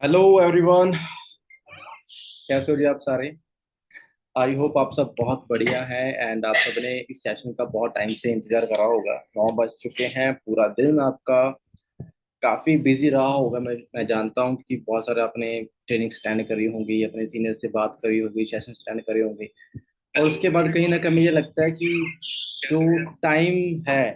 Hello everyone. कैसे हो जी आप सारे। आई होप आप सब बहुत बढ़िया हैं एंड आप सबने इस सेशन का बहुत टाइम से इंतजार करा होगा। 9 बज चुके हैं। पूरा दिन आपका काफी बिजी रहा होगा। मैं जानता हूँ कि बहुत सारे आपने ट्रेनिंग स्टैंड करी होंगी, अपने सीनियर से बात करी होगी, सेशन स्टैंड करे होंगे। और उसके बाद कहीं ना कहीं मुझे लगता है कि जो टाइम है,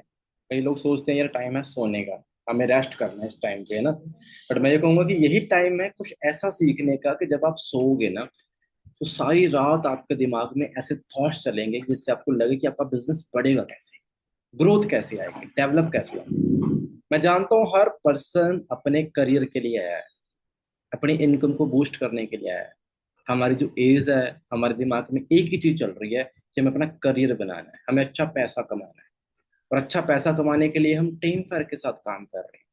कई लोग सोचते हैं यार टाइम है सोने का, हमें रेस्ट करना है इस टाइम पे, है ना। बट मैं ये कहूंगा कि यही टाइम है कुछ ऐसा सीखने का कि जब आप सोओगे ना, तो सारी रात आपके दिमाग में ऐसे थॉट्स चलेंगे जिससे आपको लगे कि आपका बिजनेस बढ़ेगा कैसे, ग्रोथ कैसे आएगी, डेवलप कैसे होगा। मैं जानता हूँ हर पर्सन अपने करियर के लिए आया है, अपनी इनकम को बूस्ट करने के लिए आया है। हमारी जो एज है, हमारे दिमाग में एक ही चीज चल रही है कि हमें अपना करियर बनाना है, हमें अच्छा पैसा कमाना है। और अच्छा पैसा कमाने के लिए हम टीम फायर के साथ काम कर रहे हैं,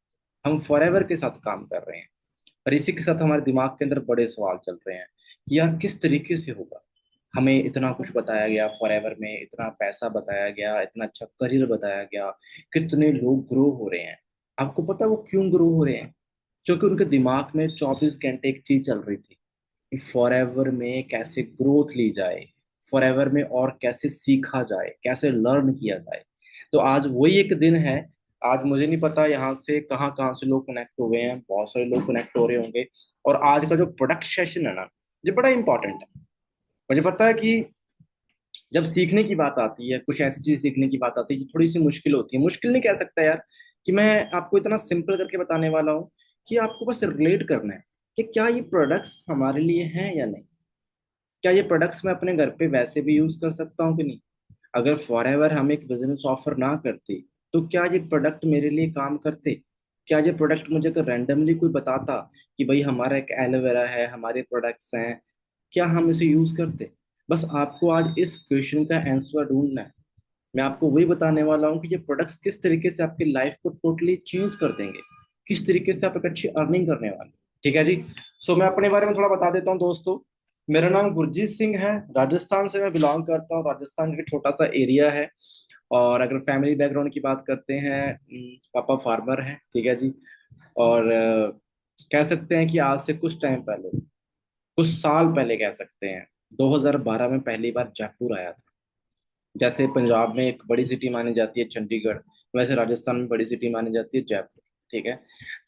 हम फॉरएवर के साथ काम कर रहे हैं। और इसी के साथ हमारे दिमाग के अंदर बड़े सवाल चल रहे हैं कि यार किस तरीके से होगा। हमें इतना कुछ बताया गया, फॉरएवर में इतना पैसा बताया गया, इतना अच्छा करियर बताया गया, कितने लोग ग्रो हो रहे हैं। आपको पता है वो क्यों ग्रो हो रहे हैं? क्योंकि उनके दिमाग में 24 घंटे एक चीज चल रही थी कि फॉरएवर में कैसे ग्रोथ ली जाए, फॉरएवर में और कैसे सीखा जाए, कैसे लर्न किया जाए। तो आज वही एक दिन है। आज मुझे नहीं पता यहाँ से कहाँ कहाँ से लोग कनेक्ट हो गए हैं, बहुत सारे लोग कनेक्ट हो रहे होंगे। और आज का जो प्रोडक्ट सेशन है ना, ये बड़ा इंपॉर्टेंट है। मुझे पता है कि जब सीखने की बात आती है, कुछ ऐसी चीज सीखने की बात आती है जो थोड़ी सी मुश्किल होती है, मुश्किल नहीं कह सकता यार, कि मैं आपको इतना सिंपल करके बताने वाला हूँ कि आपको बस रिलेट करना है कि क्या ये प्रोडक्ट्स हमारे लिए हैं या नहीं। क्या ये प्रोडक्ट्स मैं अपने घर पे वैसे भी यूज कर सकता हूँ कि नहीं। अगर फॉरएवर हम एक बिजनेस ऑफर ना करती, तो क्या ये प्रोडक्ट मेरे लिए काम करते? क्या ये प्रोडक्ट मुझे अगर रैंडमली कोई बताता कि भाई हमारा एक एलोवेरा है, हमारे प्रोडक्ट्स हैं, क्या हम इसे यूज करते? बस आपको आज इस क्वेश्चन का आंसर ढूंढना है। मैं आपको वही बताने वाला हूँ कि ये प्रोडक्ट्स किस तरीके से आपकी लाइफ को टोटली चेंज कर देंगे, किस तरीके से आप एक अच्छी अर्निंग करने वाले हैं। ठीक है जी। सो मैं अपने बारे में थोड़ा बता देता हूँ दोस्तों। मेरा नाम गुरजीत सिंह है, राजस्थान से मैं बिलोंग करता हूँ। राजस्थान एक छोटा सा एरिया है। और अगर फैमिली बैकग्राउंड की बात करते हैं, पापा फार्मर हैं, ठीक है जी। और कह सकते हैं कि आज से कुछ टाइम पहले, कुछ साल पहले कह सकते हैं, 2012 में पहली बार जयपुर आया था। जैसे पंजाब में एक बड़ी सिटी मानी जाती है चंडीगढ़, वैसे राजस्थान में बड़ी सिटी मानी जाती है जयपुर। ठीक है।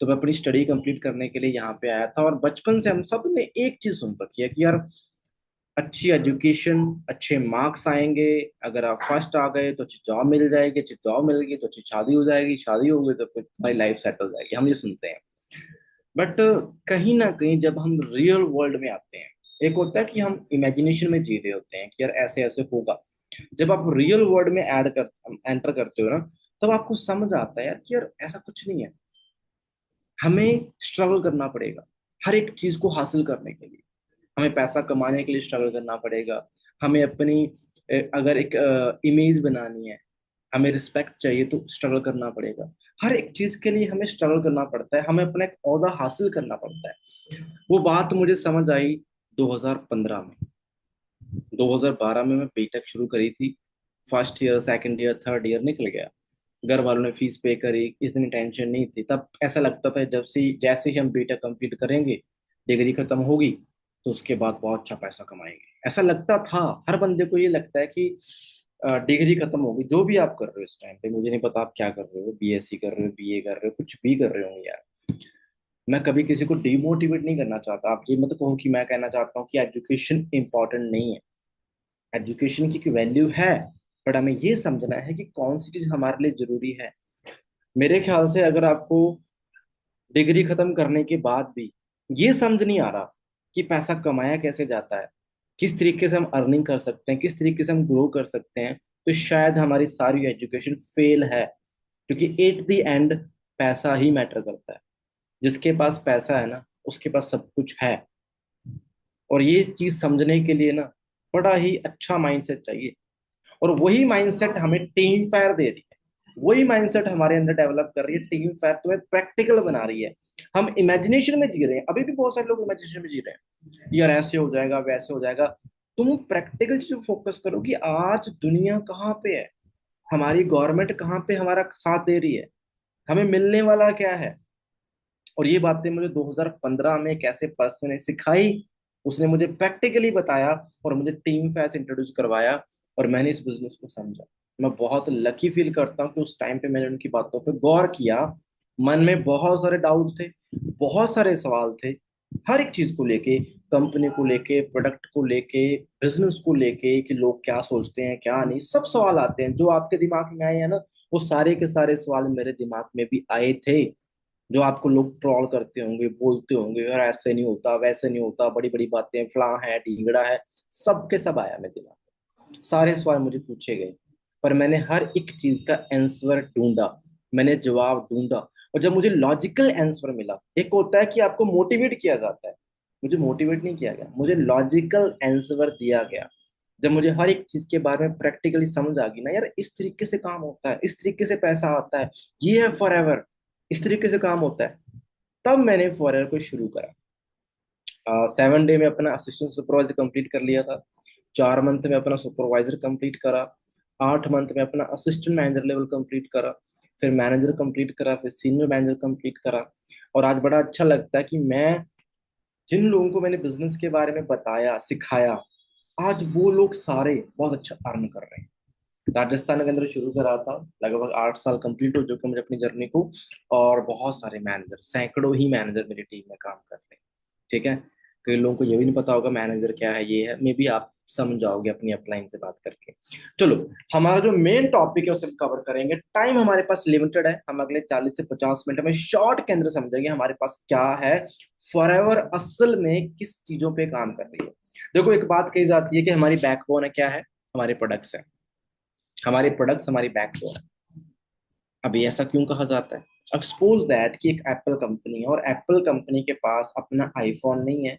तो मैं अपनी स्टडी कंप्लीट करने के लिए यहाँ पे आया था। और बचपन से हम सब ने एक चीज सुन रखी है कि यार अच्छी एजुकेशन, अच्छे मार्क्स आएंगे, अगर आप फर्स्ट आ गए तो अच्छी जॉब मिल जाएगी, अच्छी जॉब मिल गई तो अच्छी शादी हो जाएगी, शादी हो गई तो फिर तुम्हारी लाइफ सेट हो जाएगी, हम ये सुनते हैं। बट कहीं ना कहीं जब हम रियल वर्ल्ड में आते हैं, एक होता है कि हम इमेजिनेशन में जी रहे होते हैं कि यार ऐसे ऐसे होगा। जब आप रियल वर्ल्ड में ऐड कर एंटर करते हो ना, तब आपको समझ आता है यार कि यार ऐसा कुछ नहीं है। हमें स्ट्रगल करना पड़ेगा हर एक चीज को हासिल करने के लिए। हमें पैसा कमाने के लिए स्ट्रगल करना पड़ेगा। हमें अपनी अगर एक इमेज बनानी है, हमें रिस्पेक्ट चाहिए तो स्ट्रगल करना पड़ेगा। हर एक चीज के लिए हमें स्ट्रगल करना पड़ता है, हमें अपना एक ओहदा हासिल करना पड़ता है। वो बात मुझे समझ आई 2015 में। 2012 में मैं बीटेक शुरू करी थी। First year, second year, third year निकल गया। घर वालों ने फीस पे करी, इतनी टेंशन नहीं थी तब। ऐसा लगता था जब से जैसे ही हम बीटेक कंप्लीट करेंगे, डिग्री खत्म होगी, तो उसके बाद बहुत अच्छा पैसा कमाएंगे। ऐसा लगता था, हर बंदे को ये लगता है कि डिग्री खत्म होगी। जो भी आप कर रहे हो इस टाइम पे, मुझे नहीं पता आप क्या कर रहे हो, बीएससी कर रहे हो, बीए कर रहे हो, कुछ भी कर रहे हो यार। मैं कभी किसी को डिमोटिवेट नहीं करना चाहता। आप ये मत कहो कि मैं कहना चाहता हूँ कि एजुकेशन इंपॉर्टेंट नहीं है। एजुकेशन की वैल्यू है, बट हमें ये समझना है कि कौन सी चीज हमारे लिए जरूरी है। मेरे ख्याल से अगर आपको डिग्री खत्म करने के बाद भी ये समझ नहीं आ रहा कि पैसा कमाया कैसे जाता है, किस तरीके से हम अर्निंग कर सकते हैं, किस तरीके से हम ग्रो कर सकते हैं, तो शायद हमारी सारी एजुकेशन फेल है। क्योंकि एट द एंड पैसा ही मैटर करता है। जिसके पास पैसा है ना, उसके पास सब कुछ है। और ये चीज समझने के लिए ना बड़ा ही अच्छा माइंडसेट चाहिए। और वही माइंडसेट हमें टीम फायर दे रही है, वही माइंडसेट हमारे अंदर डेवलप कर रही है। टीम फायर तुम्हें प्रैक्टिकल बना रही है। हम इमेजिनेशन में जी रहे हैं, अभी भी बहुत सारे लोग इमेजिनेशन में जी रहे हैं, यार ऐसे हो जाएगा, वैसे हो जाएगा। तुम प्रैक्टिकल चीज फोकस करो कि आज दुनिया कहाँ पे है, हमारी गवर्नमेंट कहाँ पे हमारा साथ दे रही है, हमें मिलने वाला क्या है। और ये बातें मुझे 2015 में एक ऐसे पर्सन ने सिखाई, उसने मुझे प्रैक्टिकली बताया और मुझे टीम फैस इंट्रोड्यूस करवाया, और मैंने इस बिजनेस को समझा। मैं बहुत लकी फील करता हूँ कि उस टाइम पे मैंने उनकी बातों पे गौर किया। मन में बहुत सारे डाउट थे, बहुत सारे सवाल थे, हर एक चीज को लेके, कंपनी को लेके, प्रोडक्ट को लेके, बिजनेस को लेके, कि लोग क्या सोचते हैं क्या नहीं, सब सवाल आते हैं जो आपके दिमाग में आए हैं ना, वो सारे के सारे सवाल मेरे दिमाग में भी आए थे। जो आपको लोग ट्रॉल करते होंगे, बोलते होंगे यार ऐसे नहीं होता, वैसे नहीं होता, बड़ी बड़ी बातें, फलां है ढींगड़ा है, सब के सब आया मेरे दिमाग में, सारे सवाल मुझे पूछे गए, पर मैंने हर एक चीज का आंसर ढूंढा, मैंने जवाब ढूंढा। और जब मुझे लॉजिकल आंसर मिला, एक होता है कि आपको मोटिवेट किया जाता है, मुझे मोटिवेट नहीं किया गया, मुझे लॉजिकल आंसर दिया गया। जब मुझे हर एक चीज के बारे में प्रैक्टिकली समझ आ गई ना, यार इस तरीके से काम होता है, इस तरीके से पैसा आता है, ये है फॉरएवर, इस तरीके से काम होता है, तब मैंने फॉरएवर को शुरू करा। 7 डे में अपना असिस्टेंट सुपरवाइजर कंप्लीट कर लिया था, 4 मंथ में अपना सुपरवाइजर कंप्लीट करा, 8 मंथ में अपना असिस्टेंट मैनेजर लेवल कंप्लीट करा, फिर मैनेजर कंप्लीट करा, फिर सीनियर मैनेजर कंप्लीट करा। और आज बड़ा अच्छा लगता है कि मैं जिन लोगों को मैंने बिजनेस के बारे में बताया, सिखाया, आज वो लोग सारे बहुत अच्छा अर्न कर रहे हैं। राजस्थान के अंदर शुरू करा था, लगभग 8 साल कंप्लीट हो चुके हैं मुझे अपनी जर्नी को, और बहुत सारे मैनेजर, सैकड़ों ही मैनेजर मेरी टीम में काम कर रहे हैं। ठीक है, कई लोगों को ये भी नहीं पता होगा मैनेजर क्या है, ये है, मे बी आप समझ जाओगे अपनी अपलाइन से बात करके। चलो, हमारा जो मेन टॉपिक है उसे हम कवर करेंगे। टाइम हमारे पास लिमिटेड है, हम अगले 40 से 50 मिनट में शॉर्ट के अंदर समझेंगे हमारे पास क्या है फॉरएवर, असल में किस चीजों पे काम कर रही है। देखो, एक बात कही जाती है कि हमारी बैकबोन है, क्या है, हमारे प्रोडक्ट्स है, हमारे प्रोडक्ट्स हमारी बैकबोन है। अभी ऐसा क्यों कहा जाता है? एक्सपोज दैट कि एक एप्पल कंपनी है, और एप्पल कंपनी के पास अपना आईफोन नहीं है,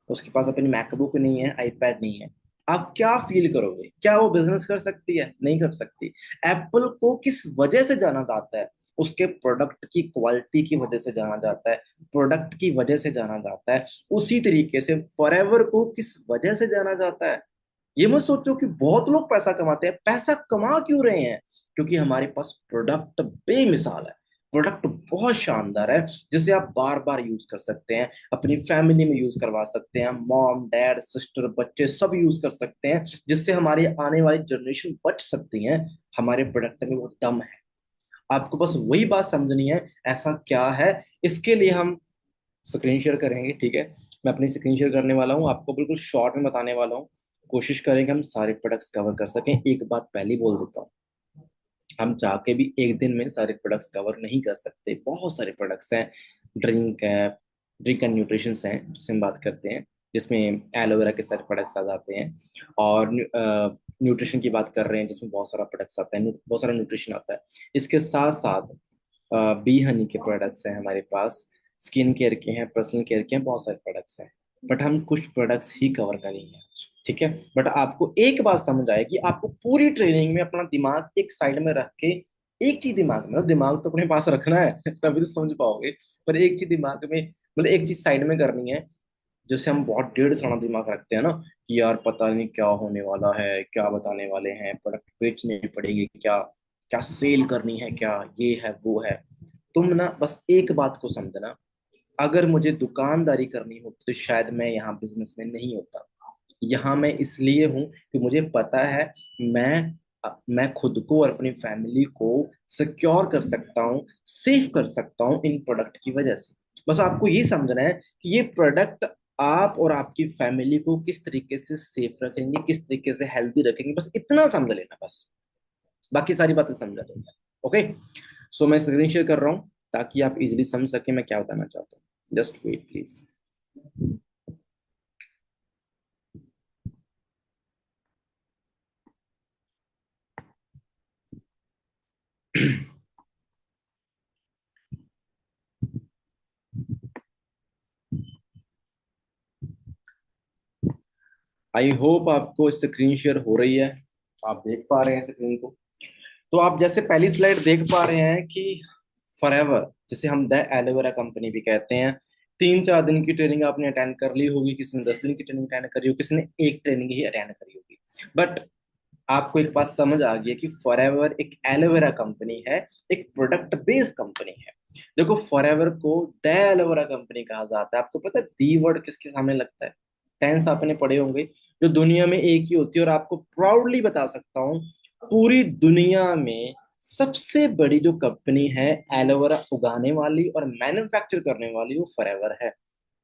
उसके पास अपनी मैकबुक नहीं है, आईपैड नहीं है, आप क्या फील करोगे? क्या वो बिजनेस कर सकती है? नहीं कर सकती। एप्पल को किस वजह से जाना जाता है? उसके प्रोडक्ट की क्वालिटी की वजह से जाना जाता है, प्रोडक्ट की वजह से जाना जाता है। उसी तरीके से फॉरएवर को किस वजह से जाना जाता है? ये मत सोचो कि बहुत लोग पैसा कमाते हैं, पैसा कमा क्यों रहे हैं? क्योंकि हमारे पास प्रोडक्ट बेमिसाल है, प्रोडक्ट बहुत शानदार है, जिसे आप बार बार यूज कर सकते हैं, अपनी फैमिली में यूज करवा सकते हैं, मॉम डैड सिस्टर बच्चे सब यूज कर सकते हैं, जिससे हमारी आने वाली जनरेशन बच सकती है। हमारे प्रोडक्ट में वो दम है। आपको बस वही बात समझनी है, ऐसा क्या है। इसके लिए हम स्क्रीन शेयर करेंगे, ठीक है? मैं अपनी स्क्रीन शेयर करने वाला हूँ, आपको बिल्कुल शॉर्ट में बताने वाला हूँ। कोशिश करेंगे हम सारे प्रोडक्ट्स कवर कर सकें। एक बात पहले ही बोल देता हूँ, हम चाह के भी एक दिन में सारे प्रोडक्ट्स कवर नहीं कर सकते, बहुत सारे प्रोडक्ट्स हैं। ड्रिंक है, ड्रिंक एंड न्यूट्रिशन है जिससे हम बात करते हैं, जिसमें एलोवेरा के सारे प्रोडक्ट्स आ जाते हैं। और न्यूट्रिशन की बात कर रहे हैं जिसमें बहुत सारा प्रोडक्ट्स आता है, बहुत सारा न्यूट्रिशन आता है। इसके साथ साथ बी हनी के प्रोडक्ट्स हैं हमारे पास, स्किन केयर के हैं, पर्सनल केयर के हैं, बहुत सारे प्रोडक्ट्स हैं। बट हम कुछ प्रोडक्ट्स ही कवर करेंगे आज, ठीक है? बट आपको एक बात समझ आए कि आपको पूरी ट्रेनिंग में अपना दिमाग एक साइड में रख के, एक चीज दिमाग में, दिमाग तो अपने पास रखना है तभी तो समझ पाओगे, पर एक चीज दिमाग में, मतलब एक चीज साइड में करनी है। जैसे हम बहुत डेढ़ सारा दिमाग रखते हैं ना, कि यार पता नहीं क्या होने वाला है, क्या बताने वाले हैं, प्रोडक्ट बेचने पड़ेगी क्या, क्या सेल करनी है, क्या ये है वो है। तुम ना बस एक बात को समझना, अगर मुझे दुकानदारी करनी होती तो शायद मैं यहाँ बिजनेस में नहीं होता। यहाँ मैं इसलिए हूँ कि मुझे पता है मैं खुद को और अपनी फैमिली को सिक्योर कर सकता हूँ, सेफ कर सकता हूँ इन प्रोडक्ट की वजह से। बस आपको ये समझना है कि ये प्रोडक्ट आप और आपकी फैमिली को किस तरीके से सेफ रखेंगे, किस तरीके से हेल्दी रखेंगे, बस इतना समझ लेना बस, बाकी सारी बातें समझा देंगे। ओके, सो मैं स्क्रीन शेयर कर रहा हूँ ताकि आप इजीली समझ सके मैं क्या बताना चाहता हूँ। Just wait please. I hope आपको स्क्रीन शेयर हो रही है, आप देख पा रहे हैं स्क्रीन को। तो आप जैसे पहली स्लाइड देख पा रहे हैं कि फॉरएवर, जिसे हम द एलोवेरा कंपनी भी कहते हैं, 3-4 दिन की ट्रेनिंग आपने अटेंड कर ली होगी, किसी ने 10 दिन की ट्रेनिंग अटेंड करी होगी, किसी ने एक ट्रेनिंग ही अटेंड करी होगी। बट आपको एक बात समझ आ गई है कि फॉरएवर एक एलोवेरा कंपनी है, एक प्रोडक्ट बेस्ड कंपनी है। देखो फॉरएवर को द एलोवेरा कंपनी कहा जाता है। आपको पता है दी वर्ड किसके सामने लगता है? टेंस आपने पढ़े होंगे, जो दुनिया में एक ही होती है। और आपको प्राउडली बता सकता हूँ, पूरी दुनिया में सबसे बड़ी जो कंपनी है एलोवेरा उगाने वाली और मैन्युफैक्चर करने वाली, वो फॉरएवर है।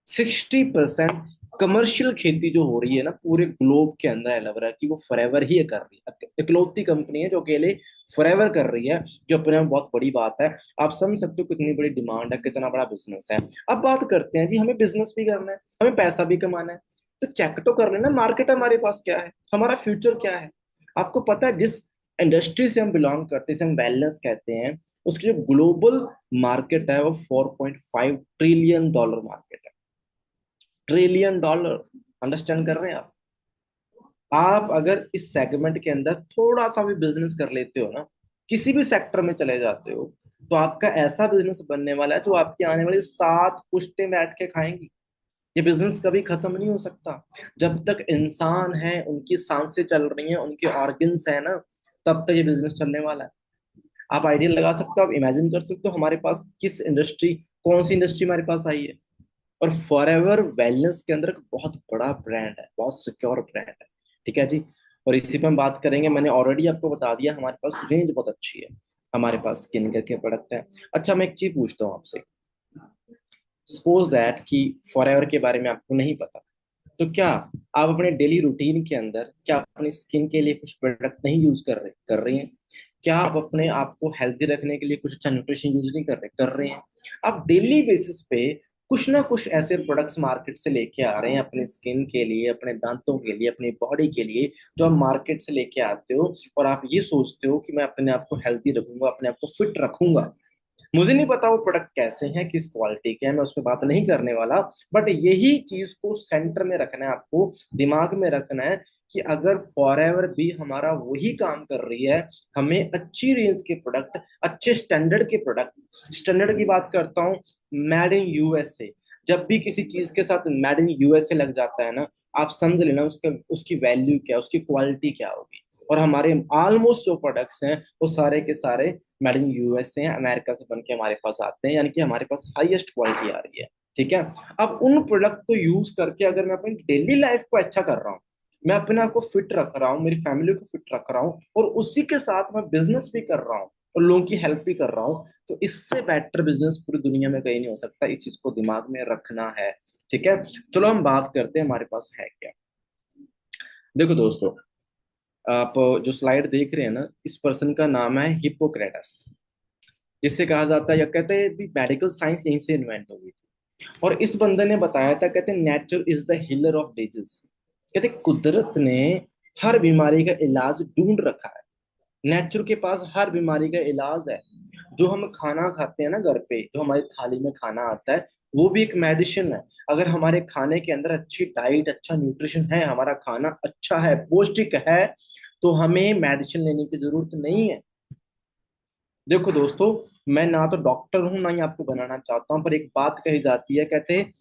60% कमर्शियल खेती जो हो रही है ना पूरे ग्लोब के अंदर एलोवेरा की, वो फॉरएवर ही कर रही है। इकलौती कंपनी है जो अकेले फॉरएवर कर रही है, जो अपने में बहुत बड़ी बात है। आप समझ सकते हो कितनी बड़ी डिमांड है, कितना बड़ा बिजनेस है। अब बात करते हैं जी, हमें बिजनेस भी करना है, हमें पैसा भी कमाना है, तो चेक तो कर लेना मार्केट हमारे पास क्या है, हमारा फ्यूचर क्या है। आपको पता है जिस इंडस्ट्री से हम बिलोंग करते हैं, जिसे हम वेलनेस कहते हैं, उसकी जो ग्लोबल मार्केट है वो $4.5 ट्रिलियन मार्केट है। $1 ट्रिलियन। अंडरस्टैंड कर रहे हैं आप? आप अगर इस सेगमेंट के अंदर थोड़ा सा भी बिजनेस कर लेते हो ना, किसी भी सेक्टर में चले जाते हो, तो आपका ऐसा बिजनेस बनने वाला है जो आपकी आने वाली 7 पुश्तें बैठ के खाएंगी। ये बिजनेस कभी खत्म नहीं हो सकता। जब तक इंसान है, उनकी सांसें चल रही हैं, उनके ऑर्गन्स है ना, तब तक ये बिजनेस चलने वाला है। आप आइडिया लगा सकते हो, आप इमेजिन कर सकते हो हमारे पास किस इंडस्ट्री, कौन सी इंडस्ट्री हमारे पास आई है। और फॉरएवर वेलनेस के अंदर एक बहुत बड़ा ब्रांड है, बहुत सिक्योर ब्रांड है। ठीक है जी। और इसी पे हम बात करेंगे। मैंने ऑलरेडी आपको बता दिया, हमारे पास रेंज बहुत अच्छी है, हमारे पास स्किन केयर के प्रोडक्ट है। अच्छा, मैं एक चीज पूछता हूँ आपसे। सपोज दैट कि फॉरएवर के बारे में आपको नहीं पता, तो क्या आप अपने डेली रूटीन के अंदर, क्या आप अपनी स्किन के लिए कुछ प्रोडक्ट नहीं यूज कर रही हैं? क्या आप अपने आप को हेल्दी रखने के लिए कुछ अच्छा न्यूट्रिशन यूज नहीं कर रहे हैं? आप डेली बेसिस पे कुछ ना कुछ ऐसे प्रोडक्ट्स मार्केट से लेके आ रहे हैं अपने स्किन के लिए, अपने दांतों के लिए, अपनी बॉडी के लिए, जो आप मार्केट से लेके आते हो। और आप ये सोचते हो कि मैं अपने आप को हेल्दी रखूंगा, अपने आप को फिट रखूंगा। मुझे नहीं पता वो प्रोडक्ट कैसे हैं, किस क्वालिटी के हैं, मैं उस पर बात नहीं करने वाला। बट यही चीज को सेंटर में रखना है, आपको दिमाग में रखना है कि अगर फॉरएवर भी हमारा वही काम कर रही है, हमें अच्छी रेंज के प्रोडक्ट, अच्छे स्टैंडर्ड के प्रोडक्ट, स्टैंडर्ड की बात करता हूँ, मेड इन यूएसए। जब भी किसी चीज के साथ मेड इन यूएसए लग जाता है ना, आप समझ लेना उसका, उसकी वैल्यू क्या, उसकी क्वालिटी क्या होगी। और हमारे ऑलमोस्ट जो प्रोडक्ट्स हैं वो सारे के सारे मेड इन यूएस से हैं, अमेरिका से बन के हमारे पास आते हैं, यानी कि हमारे पास हाईएस्ट क्वालिटी आ रही है। ठीक है। अब उन प्रोडक्ट को यूज करके अगर मैं अपनी डेली लाइफ को अच्छा कर रहा हूँ, मैं अपने आप को फिट रख रहा हूँ, मेरी फैमिली को फिट रख रहा हूँ, और उसी के साथ मैं बिजनेस भी कर रहा हूँ और लोगों की हेल्प भी कर रहा हूँ, तो इससे बेटर बिजनेस पूरी दुनिया में कहीं नहीं हो सकता। इस चीज को दिमाग में रखना है। ठीक है। चलो हम बात करते हैं हमारे पास है क्या। देखो दोस्तों, आप जो स्लाइड देख रहे हैं ना, इस पर्सन का नाम है हिप्पोक्रेटस, जिससे कहा जाता है, या कहते हैं भी मेडिकल साइंस यहीं से इन्वेंट हो गई थी। और इस बंदे ने बताया था, कहते हैं nature is the healer of disease. कहते कुदरत ने हर बीमारी का इलाज ढूंढ रखा है। नेचर के पास हर बीमारी का इलाज है। जो हम खाना खाते हैं ना घर पे, जो हमारी थाली में खाना आता है, वो भी एक मेडिसिन है। अगर हमारे खाने के अंदर अच्छी डाइट, अच्छा न्यूट्रिशन है, हमारा खाना अच्छा है, पौष्टिक है, तो हमें मेडिसिन लेने की जरूरत नहीं है। देखो दोस्तों, मैं ना तो डॉक्टर हूं, ना ही आपको बनाना चाहता हूं, पर एक बात कही जाती है, कहते हैं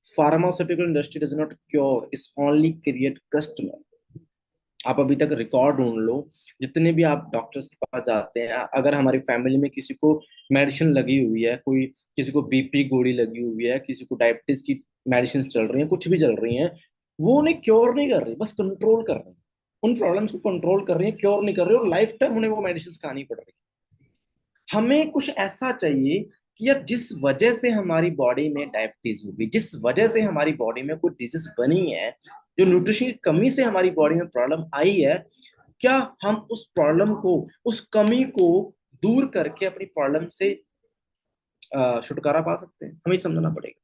pharmaceutical industry does not cure, it's only create customer. आप अभी तक रिकॉर्ड ढूंढ लो, जितने भी आप डॉक्टर्स के पास जाते हैं, अगर हमारी फैमिली में किसी को मेडिसिन लगी हुई है, कोई किसी को बीपी गोली लगी हुई है, किसी को डायबिटीज की मेडिसिन चल रही है, कुछ भी चल रही हैं, वो उन्हें क्योर नहीं कर रही, बस कंट्रोल कर रही है। उन प्रॉब्लम्स को कंट्रोल कर रही है, क्योर नहीं कर रही, और लाइफ टाइम उन्हें वो मेडिसिन खानी पड़ रही है। हमें कुछ ऐसा चाहिए कि यार जिस वजह से हमारी बॉडी में डायबिटीज होगी, जिस वजह से हमारी बॉडी में कोई डिजीज बनी है, जो न्यूट्रिशन की कमी से हमारी बॉडी में प्रॉब्लम आई है, क्या हम उस प्रॉब्लम को, उस कमी को दूर करके अपनी प्रॉब्लम से छुटकारा पा सकते हैं? हमें समझना पड़ेगा।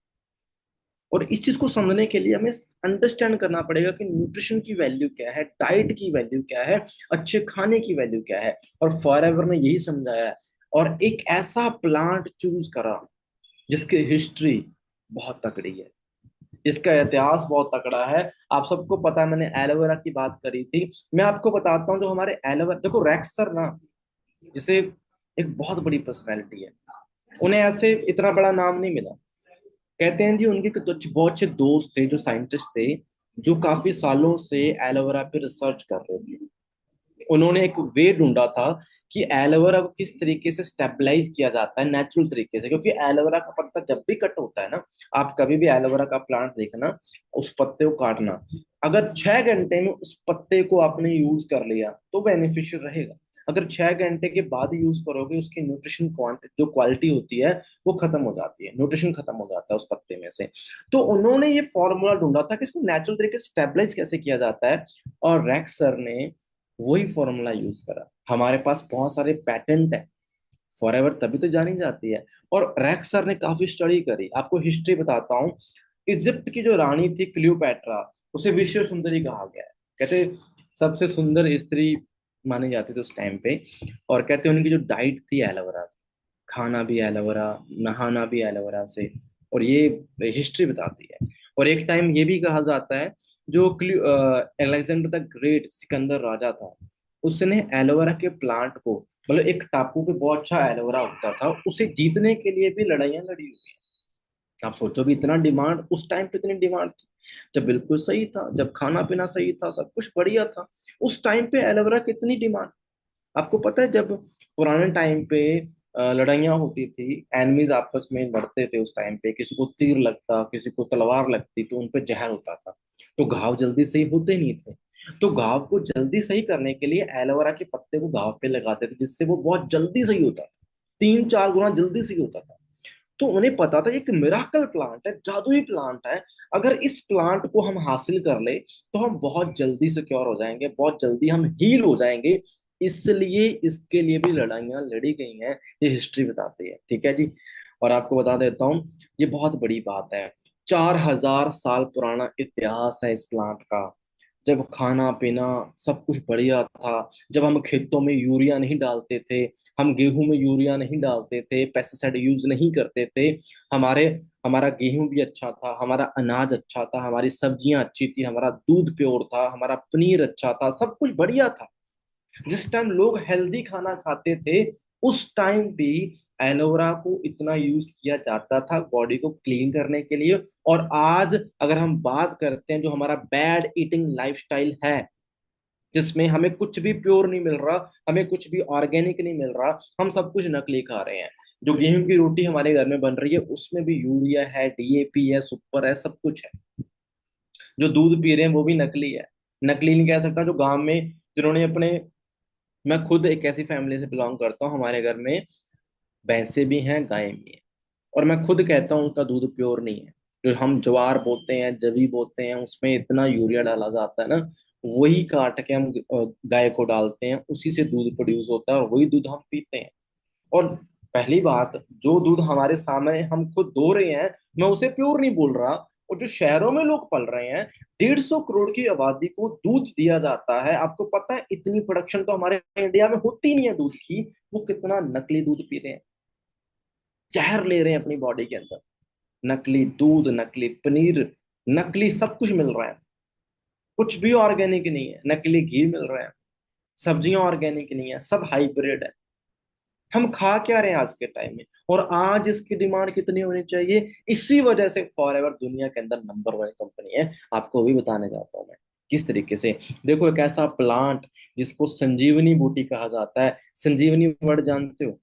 और इस चीज को समझने के लिए हमें अंडरस्टैंड करना पड़ेगा कि न्यूट्रिशन की वैल्यू क्या है, डाइट की वैल्यू क्या है, अच्छे खाने की वैल्यू क्या है। और फॉरएवर ने यही समझाया है, और एक ऐसा प्लांट चूज करा जिसकी हिस्ट्री बहुत तकड़ी है, इसका इतिहास बहुत तकड़ा है। आप सबको पता है, मैंने एलोवेरा की बात करी थी, मैं आपको बताता हूँ। जो हमारे एलोवेरा, देखो रैक्स सर ना, जिसे एक बहुत बड़ी पर्सनैलिटी है, उन्हें ऐसे इतना बड़ा नाम नहीं मिला। कहते हैं जी उनके कुछ बहुत से दोस्त थे जो साइंटिस्ट थे, जो काफी सालों से एलोवेरा पे रिसर्च कर रहे थे। उन्होंने एक वे ढूंढा था कि एलोवेरा को किस तरीके से स्टेबलाइज किया जाता है नेचुरल तरीके से, क्योंकि एलोवेरा का पत्ता जब भी कट होता है ना, आप कभी भी एलोवेरा का प्लांट देखना, उस पत्ते को काटना, अगर 6 घंटे में उस पत्ते को आपने यूज कर लिया तो बेनिफिशियल रहेगा। अगर 6 घंटे के बाद यूज करोगे, उसकी न्यूट्रिशन क्वांटिटी जो क्वालिटी होती है वो खत्म हो जाती है, न्यूट्रिशन खत्म हो जाता है उस पत्ते में से। तो उन्होंने ये फॉर्मूला ढूंढा था कि इसको नेचुरल तरीके से स्टेबलाइज कैसे किया जाता है, और रैक्स सर ने वही फॉर्मूला यूज करा। हमारे पास बहुत सारे पेटेंट है, फॉरएवर तभी तो जानी जाती है। और रैक्स सर ने काफी स्टडी करी, आपको हिस्ट्री बताता हूँ। इजिप्ट की जो रानी थी क्लियोपैट्रा, उसे विश्व सुंदरी कहा गया है। कहते सबसे सुंदर स्त्री मानी जाती थी उस टाइम पे। और कहते उनकी जो डाइट थी एलोवेरा, खाना भी एलोवेरा, नहाना भी एलोवेरा से। और ये हिस्ट्री बताती है। और एक टाइम ये भी कहा जाता है, जो अलेक्जेंडर द ग्रेट, सिकंदर राजा था, उसने एलोवेरा के प्लांट को, मतलब एक टापू पे बहुत अच्छा एलोवेरा उगता था, उसे जीतने के लिए भी लड़ाइयां लड़ी हुई हैं। आप सोचो भी, इतना डिमांड उस टाइम पे, इतनी डिमांड थी, जब बिल्कुल सही था, जब खाना पीना सही था, सब कुछ बढ़िया था, उस टाइम पे एलोवेरा कितनी डिमांड। आपको पता है जब पुराने टाइम पे लड़ाइयाँ होती थी, एनिमीज आपस में लड़ते थे, उस टाइम पे किसी को तीर लगता, किसी को तलवार लगती, तो उन पे जहर होता था, तो घाव जल्दी सही होते नहीं थे। तो घाव को जल्दी सही करने के लिए एलोवेरा के पत्ते को घाव पे लगाते थे, जिससे वो बहुत जल्दी सही होता था, 3-4 गुना जल्दी सही होता था। तो उन्हें पता था ये एक मिराकल प्लांट है, जादुई प्लांट है, अगर इस प्लांट को हम हासिल कर ले तो हम बहुत जल्दी सिक्योर हो जाएंगे, बहुत जल्दी हम हील हो जाएंगे। इसलिए इसके लिए भी लड़ाइयां लड़ी गई हैं, ये हिस्ट्री बताती है, ठीक है जी। और आपको बता देता हूँ, ये बहुत बड़ी बात है, 4000 साल पुराना इतिहास है इस प्लांट का। जब खाना पीना सब कुछ बढ़िया था, जब हम खेतों में यूरिया नहीं डालते थे, हम गेहूं में यूरिया नहीं डालते थे, पेस्टिसाइड यूज नहीं करते थे, हमारे हमारा गेहूं भी अच्छा था, हमारा अनाज अच्छा था, हमारी सब्जियां अच्छी थी, हमारा दूध प्योर था, हमारा पनीर अच्छा था, सब कुछ बढ़िया था। जिस टाइम लोग हेल्दी खाना खाते थे, उस टाइम भी एलोवेरा को इतना यूज किया जाता था बॉडी को क्लीन करने के लिए। और आज अगर हम बात करते हैं, जो हमारा बैड ईटिंग लाइफस्टाइल है, जिसमें हमें कुछ भी प्योर नहीं मिल रहा, हमें कुछ भी ऑर्गेनिक नहीं मिल रहा, हम सब कुछ नकली खा रहे हैं। जो गेहूं की रोटी हमारे घर में बन रही है, उसमें भी यूरिया है, डीएपी है, सुपर है, सब कुछ है। जो दूध पी रहे हैं वो भी नकली है। नकली नहीं कह सकता, जो गांव में जिन्होंने अपने, मैं खुद एक ऐसी फैमिली से बिलोंग करता हूँ, हमारे घर में भैंसे भी हैं, गाय भी हैं, और मैं खुद कहता हूँ उनका दूध प्योर नहीं है। जो हम ज्वार बोते हैं, जवी बोते हैं, उसमें इतना यूरिया डाला जाता है ना, वही काट के हम गाय को डालते हैं, उसी से दूध प्रोड्यूस होता है और वही दूध हम पीते हैं। और पहली बात, जो दूध हमारे सामने हम खुद दो रहे हैं, मैं उसे प्योर नहीं बोल रहा। और जो शहरों में लोग पल रहे हैं, 150 करोड़ की आबादी को दूध दिया जाता है, आपको पता है इतनी प्रोडक्शन तो हमारे इंडिया में होती नहीं है दूध की, वो कितना नकली दूध पी रहे हैं, जहर ले रहे हैं अपनी बॉडी के अंदर। नकली दूध, नकली पनीर, नकली सब कुछ मिल रहा है, कुछ भी ऑर्गेनिक नहीं है, नकली घी मिल रहा है, सब्जियां ऑर्गेनिक नहीं है, सब हाइब्रिड है। हम खा क्या रहे हैं आज के टाइम में, और आज इसकी डिमांड कितनी होनी चाहिए, इसी वजह से फॉरएवर दुनिया के अंदर नंबर 1 कंपनी है। आपको भी बताने जाता हूँ मैं किस तरीके से। देखो, एक ऐसा प्लांट जिसको संजीवनी बूटी कहा जाता है, संजीवनी वर्ड जानते हो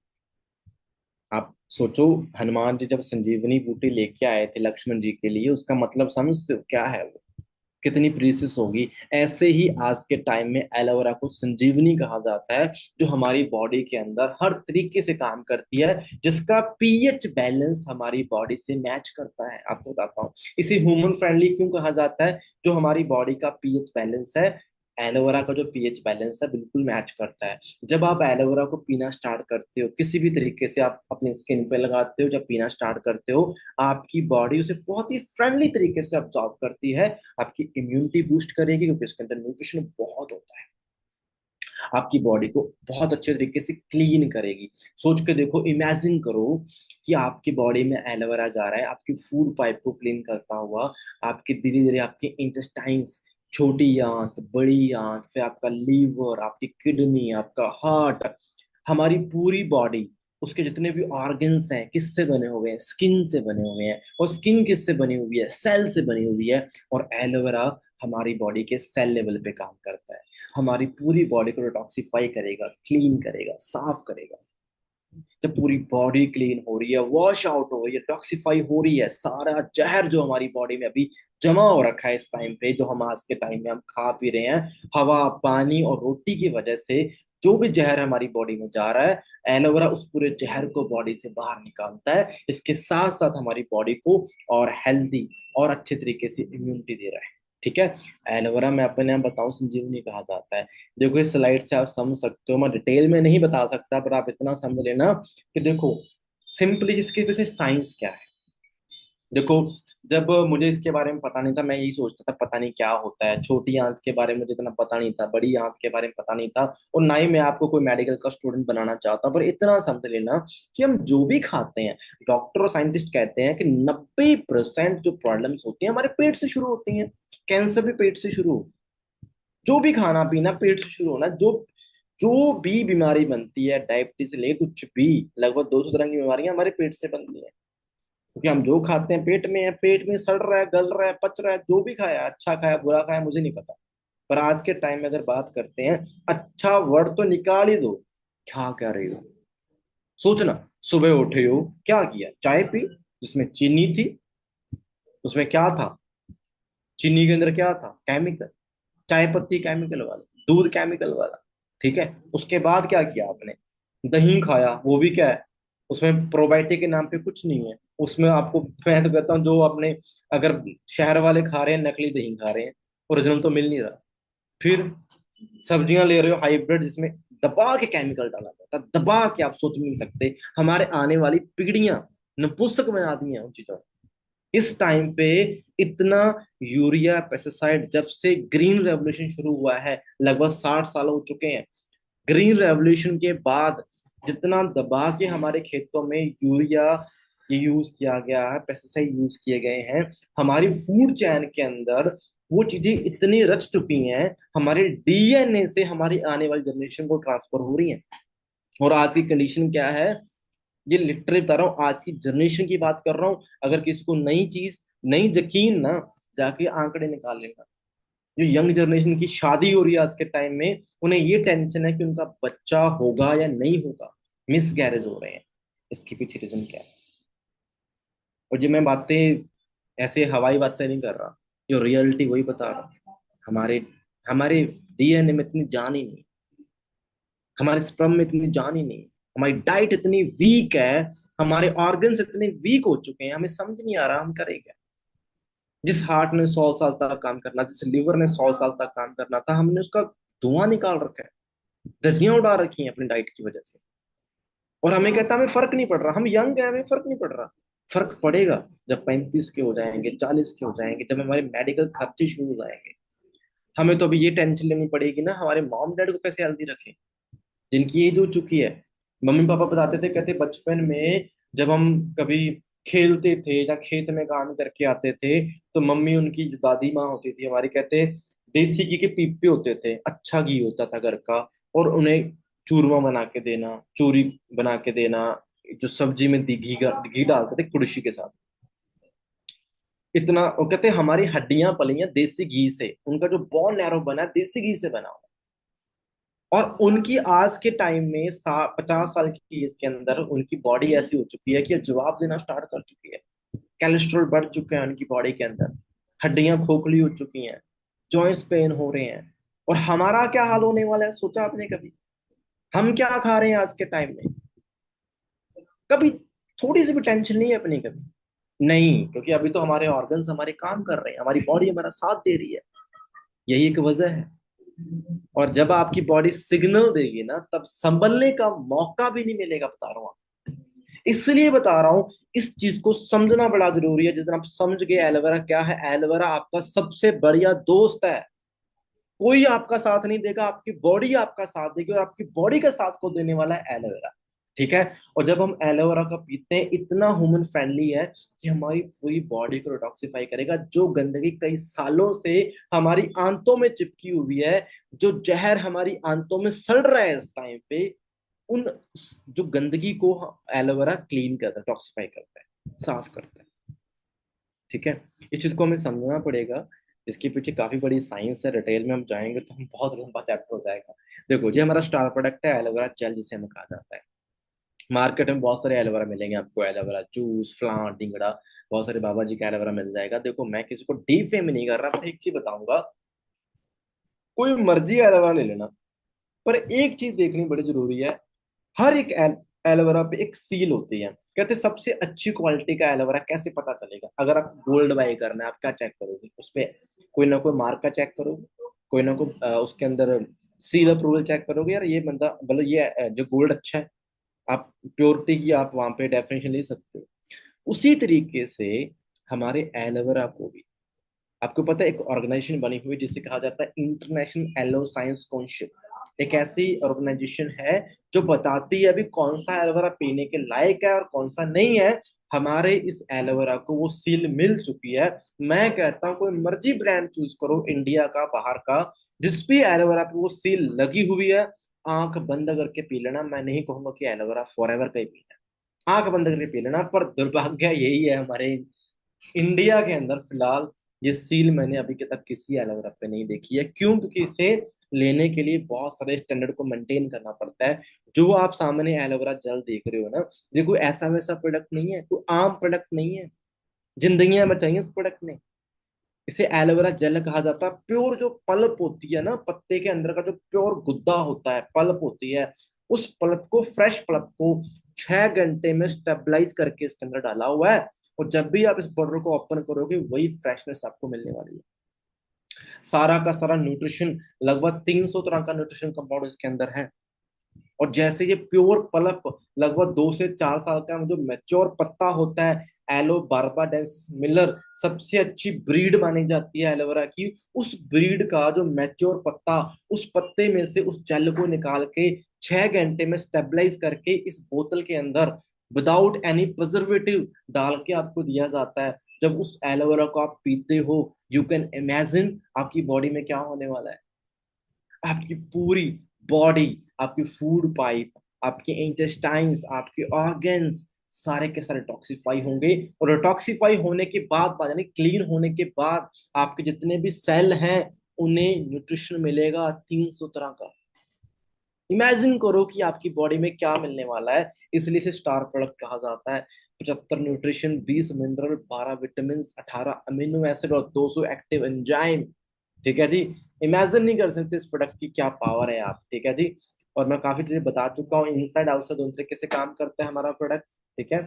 आप? सोचो, हनुमान जी जब संजीवनी बूटी लेके आए थे लक्ष्मण जी के लिए, उसका मतलब समझते हो क्या है वो, कितनी प्रीसियस होगी। ऐसे ही आज के टाइम में एलोवेरा को संजीवनी कहा जाता है, जो हमारी बॉडी के अंदर हर तरीके से काम करती है, जिसका पीएच बैलेंस हमारी बॉडी से मैच करता है। आपको बताता हूँ इसे ह्यूमन फ्रेंडली क्यों कहा जाता है। जो हमारी बॉडी का पीएच बैलेंस है, एलोवेरा का जो पीएच बैलेंस है बिल्कुल मैच करता है। जब आप एलोवेरा को पीना स्टार्ट करते हो, किसी भी तरीके से आप अपनी स्किन पे लगाते हो, जब पीना स्टार्ट करते हो, आपकी बॉडी उसे बहुत ही फ्रेंडली तरीके से अब्सॉर्ब करती है, आपकी इम्यूनिटी बूस्ट करेगी, क्योंकि इसके अंदर न्यूट्रिशन बहुत होता है, आपकी बॉडी को बहुत अच्छे तरीके से क्लीन करेगी। सोच के देखो, इमेजिन करो कि आपकी बॉडी में एलोवेरा जा रहा है, आपकी फूड पाइप को क्लीन करता हुआ, आपके धीरे धीरे आपके इंटेस्टाइन्स, छोटी आंत, बड़ी आंत, फिर आपका लीवर, आपकी किडनी, आपका हार्ट, हमारी पूरी बॉडी, उसके जितने भी ऑर्गन्स हैं किससे बने हुए हैं, स्किन से बने हुए हैं। और स्किन किससे बनी हुई है, सेल से बनी हुई है। और एलोवेरा हमारी बॉडी के सेल लेवल पे काम करता है। हमारी पूरी बॉडी को डिटॉक्सिफाई करेगा, क्लीन करेगा, साफ करेगा। जब पूरी बॉडी क्लीन हो रही है, वॉश आउट हो रही है, टॉक्सिफाई हो रही है, सारा जहर जो हमारी बॉडी में अभी जमा हो रखा है इस टाइम पे, जो हम आज के टाइम में हम खा पी रहे हैं, हवा, पानी और रोटी की वजह से जो भी जहर हमारी बॉडी में जा रहा है, एलोवेरा उस पूरे जहर को बॉडी से बाहर निकालता है। इसके साथ साथ हमारी बॉडी को और हेल्दी और अच्छे तरीके से इम्यूनिटी दे रहा है। ठीक है। एलोवेरा में अपने आप बताऊं संजीवनी कहा जाता है। देखो इस स्लाइड से आप समझ सकते हो, मैं डिटेल में नहीं बता सकता, पर आप इतना समझ लेना कि देखो सिंपली इसके पीछे साइंस क्या है। देखो जब मुझे इसके बारे में पता नहीं था, मैं यही सोचता था पता नहीं क्या होता है। छोटी आंत के बारे में मुझे इतना पता नहीं था, बड़ी आंत के बारे में पता नहीं था, और ना ही मैं आपको कोई मेडिकल का स्टूडेंट बनाना चाहता, पर इतना समझ लेना कि हम जो भी खाते हैं, डॉक्टर और साइंटिस्ट कहते हैं कि 90% जो प्रॉब्लम्स होती हैं हमारे पेट से शुरू होती हैं। कैंसर भी पेट से शुरू हो, जो भी खाना पीना पेट से शुरू होना, जो जो भी बीमारी बनती है, डायबिटीज से लेकर कुछ भी, लगभग 200 तरह की बीमारियां हमारे पेट से बनती हैं। क्योंकि हम जो खाते हैं पेट में है, पेट में सड़ रहा है, गल रहा है, पच रहा है, जो भी खाया, अच्छा खाया बुरा खाया मुझे नहीं पता। पर आज के टाइम में अगर बात करते हैं, अच्छा वर्ड तो निकाल ही दो, क्या कह रही हो। सोचना, सुबह उठे हो, क्या किया, चाय पी जिसमें चीनी थी, उसमें क्या था, चीनी के अंदर क्या था, केमिकल, चाय पत्ती केमिकल वाला, दूध केमिकल वाला। ठीक है। उसके बाद क्या किया आपने, दही खाया, वो भी क्या है, उसमें प्रोबायोटिक के नाम पे कुछ नहीं है। उसमें आपको, मैं तो कहता हूँ जो अपने, अगर शहर वाले खा रहे हैं नकली दही खा रहे हैं, ओरिजिनल तो मिल नहीं रहा। फिर सब्जियां ले रहे हो हाइब्रिड, जिसमें दबा के केमिकल डाला जाता है, दबा के, आप सोच नहीं सकते। हमारे आने वाली पीढ़ियां नपुंसक बना दी हैं उन चीजों। इस टाइम पे इतना यूरिया पेस्टिसाइड, जब से ग्रीन रेवोल्यूशन शुरू हुआ है, लगभग 60 साल हो चुके हैं। ग्रीन रेवोल्यूशन के बाद जितना दबा के हमारे खेतों में यूरिया ये यूज किया गया है, पेस्टिसाइड यूज किए गए हैं, हमारी फूड चेन के अंदर वो चीजें इतनी रच चुकी हैं, हमारे डीएनए से हमारी आने वाली जनरेशन को ट्रांसफर हो रही हैं। और आज की कंडीशन क्या है, ये लिटरली बता रहा हूँ, आज की जनरेशन की बात कर रहा हूँ। अगर किसी को नई चीज नहीं यकीन ना, जाके आंकड़े निकाल लेना। जो यंग जनरेशन की शादी हो रही है आज के टाइम में, उन्हें ये टेंशन है कि उनका बच्चा होगा या नहीं होगा, मिस गैरेज हो रहे हैं। इसके पीछे रीजन क्या है। और ये मैं बातें ऐसे हवाई बातें नहीं कर रहा, जो रियलिटी वही बता रहा हूँ। हमारे हमारे डीएनए में इतनी जान ही नहीं, हमारे स्पर्म में इतनी जान ही नहीं, हमारी डाइट इतनी वीक है, हमारे ऑर्गन्स इतने वीक हो चुके हैं, हमें समझ नहीं आ रहा हम करें क्या। जिस हार्ट ने 100 साल तक काम करना, जिस लिवर ने 100 साल तक काम करना था, हमने उसका धुआं निकाल रखा है, धज्जियां उड़ा रखी हैं अपनी डाइट की वजह से। और हमें कहता है हमें फर्क नहीं पड़ रहा, हम यंग है, हमें फर्क नहीं पड़ रहा। फर्क पड़ेगा जब 35 के हो जाएंगे, 40 के हो जाएंगे, जब हमारे मेडिकल खर्चे शुरू हो जाएंगे। हमें तो अभी ये टेंशन लेनी पड़ेगी ना, हमारे मॉम डैड को कैसे हेल्दी रखें, जिनकी एज हो चुकी है। मम्मी पापा बताते थे, कहते बचपन में जब हम कभी खेलते थे या खेत में काम करके आते थे, तो मम्मी, उनकी जो दादी माँ होती थी हमारी, कहते देसी घी के पीपे होते थे, अच्छा घी होता था घर का, और उन्हें चूरमा बना के देना, चूरी बना के देना, जो सब्जी में घी डालते थे कुड़शी के साथ। इतना वो कहते हमारी हड्डियां पली हैं देसी घी से, उनका जो बोन नैरो बना है देसी घी से बना। और उनकी आज के टाइम में 50 साल की एज के अंदर उनकी बॉडी ऐसी हो चुकी है कि अब जवाब देना स्टार्ट कर चुकी है। कोलेस्ट्रॉल बढ़ चुके हैं उनकी बॉडी के अंदर, हड्डियां खोखली हो चुकी हैं, जॉइंट्स पेन हो रहे हैं। और हमारा क्या हाल होने वाला है, सोचा आपने कभी, हम क्या खा रहे हैं आज के टाइम में। कभी थोड़ी सी भी टेंशन नहीं है अपनी, कभी नहीं, क्योंकि अभी तो हमारे ऑर्गन्स हमारे काम कर रहे हैं, हमारी बॉडी हमारा साथ दे रही है। यही एक वजह है। और जब आपकी बॉडी सिग्नल देगी ना, तब संभलने का मौका भी नहीं मिलेगा, बता रहा हूँ। इसलिए बता रहा हूँ, इस चीज को समझना बड़ा जरूरी है। जिस दिन आप समझ गए एलोवेरा क्या है, एलोवेरा आपका सबसे बढ़िया दोस्त है। कोई आपका साथ नहीं देगा, आपकी बॉडी आपका साथ देगी, और आपकी बॉडी का साथ को देने वाला है एलोवेरा। ठीक है। और जब हम एलोवेरा का पीते हैं, इतना ह्यूमन फ्रेंडली है कि हमारी पूरी बॉडी को डिटॉक्सिफाई करेगा। जो गंदगी कई सालों से हमारी आंतों में चिपकी हुई है, जो जहर हमारी आंतों में सड़ रहा है इस टाइम पे, उन जो गंदगी को एलोवेरा क्लीन करता है, टॉक्सिफाई करता है, साफ करता है। ठीक है। इस चीज को हमें समझना पड़ेगा इसके पीछे काफी बड़ी साइंस है, डिटेल में हम जाएंगे तो हम बहुत लंबा चैप्टर हो जाएगा। देखो ये हमारा स्टार प्रोडक्ट है एलोवेरा जेल, जिसे हमें कहा जाता है। मार्केट में बहुत सारे एलोवेरा मिलेंगे आपको, एलोवेरा जूस, फ्लावर, टिंगड़ा, बहुत सारे बाबा जी का एलोवेरा मिल जाएगा। देखो मैं किसी को डीप फेम नहीं कर रहा, पर एक चीज बताऊंगा, कोई मर्जी एलोवेरा ले लेना, पर एक चीज देखनी बड़ी जरूरी है। हर एक एलोवेरा पे एक सील होती है। कहते हैं सबसे अच्छी क्वालिटी का एलोवेरा कैसे पता चलेगा? अगर आप गोल्ड बाई करना है, आप क्या चेक करोगे उस पे? कोई ना कोई मार्क का चेक करोगे, कोई ना कोई उसके अंदर सील अप्रूवल चेक करोगे, यार ये बंदा मतलब ये जो गोल्ड अच्छा है, आप प्योरिटी की आप वहां पे डेफिनेशन ले सकते हो। उसी तरीके से हमारे एलोवेरा को भी, आपको पता है एक ऑर्गेनाइजेशन बनी हुई है जिसे कहा जाता है इंटरनेशनल एलो साइंस काउंसिल। एक ऐसी ऑर्गेनाइजेशन है जो बताती है अभी कौन सा एलोवेरा पीने के लायक है और कौन सा नहीं है। हमारे इस एलोवेरा को वो सील मिल चुकी है। मैं कहता हूँ कोई मर्जी ब्रांड चूज करो, इंडिया का, बाहर का, जिस भी एलोवेरा पे वो सील लगी हुई है, आंख बंद करके पी लेना। मैं नहीं कहूंगा कि एलोवेरा फॉर एवर का ही पीना है, आंख बंद करके पी लेना। पर दुर्भाग्य यही है हमारे इंडिया के अंदर फिलहाल, ये सील मैंने अभी तक किसी एलोवेरा पे नहीं देखी है। क्यों? क्योंकि इसे लेने के लिए बहुत सारे स्टैंडर्ड को मेंटेन करना पड़ता है। जो आप सामने एलोवेरा जेल देख रहे हो ना, ये कोई ऐसा वैसा प्रोडक्ट नहीं है, कोई आम प्रोडक्ट नहीं है। जिंदगियां बचाई इस प्रोडक्ट ने। इसे एलोवेरा जेल कहा जाता है। प्योर जो पल्प होती है ना, पत्ते के अंदर का जो प्योर गुद्दा होता है, पल्प होती है, उस पल्प को, फ्रेश पल्प को 6 घंटे में स्टेबलाइज करके इसके अंदर डाला हुआ है। और जब भी आप इस पाउडर को ओपन करोगे वही फ्रेशनेस आपको मिलने वाली है। सारा का सारा न्यूट्रिशन, लगभग 300 तरह का न्यूट्रिशन कंपाउंड इसके अंदर है। और जैसे ये प्योर पल्प, लगभग 2 से 4 साल का जो मैच्योर पत्ता होता है, एलो बार्बाडेंस मिलर सबसे अच्छी ब्रीड मानी जाती है एलोवेरा की। उस ब्रीड का जो मैच्योर पत्ता, उस पत्ते में से उस जेल को निकाल के 6 घंटे में स्टेबलाइज करके इस बोतल के अंदर विदाउट एनी प्रिजर्वेटिव डाल के आपको दिया जाता है। जब उस एलोवेरा को आप पीते हो, यू कैन इमेजिन आपकी बॉडी में क्या होने वाला है। आपकी पूरी बॉडी, आपकी फूड पाइप, आपके इंटेस्टाइन्स, आपके ऑर्गन्स, सारे के सारे टॉक्सिफाई होंगे। और डिटॉक्सिफाई होने के बाद यानी क्लीन होने के बाद आपके जितने भी सेल हैं उन्हें न्यूट्रिशन मिलेगा 300 तरह का। इमेजिन करो कि आपकी बॉडी में क्या मिलने वाला है। इसलिए इसे स्टार प्रोडक्ट कहा जाता है। 75 nutrition, 20 mineral, 12 vitamin, 18 amino acid और 200 एक्टिव एंजाइम। ठीक है जी। इमेजिन नहीं कर सकते इस प्रोडक्ट की क्या पावर है आप। ठीक है जी। और मैं काफी चीजें बता चुका हूँ, इनसाइड आउटसाइड दोनों तरीके से काम करता है हमारा प्रोडक्ट। ठीक है।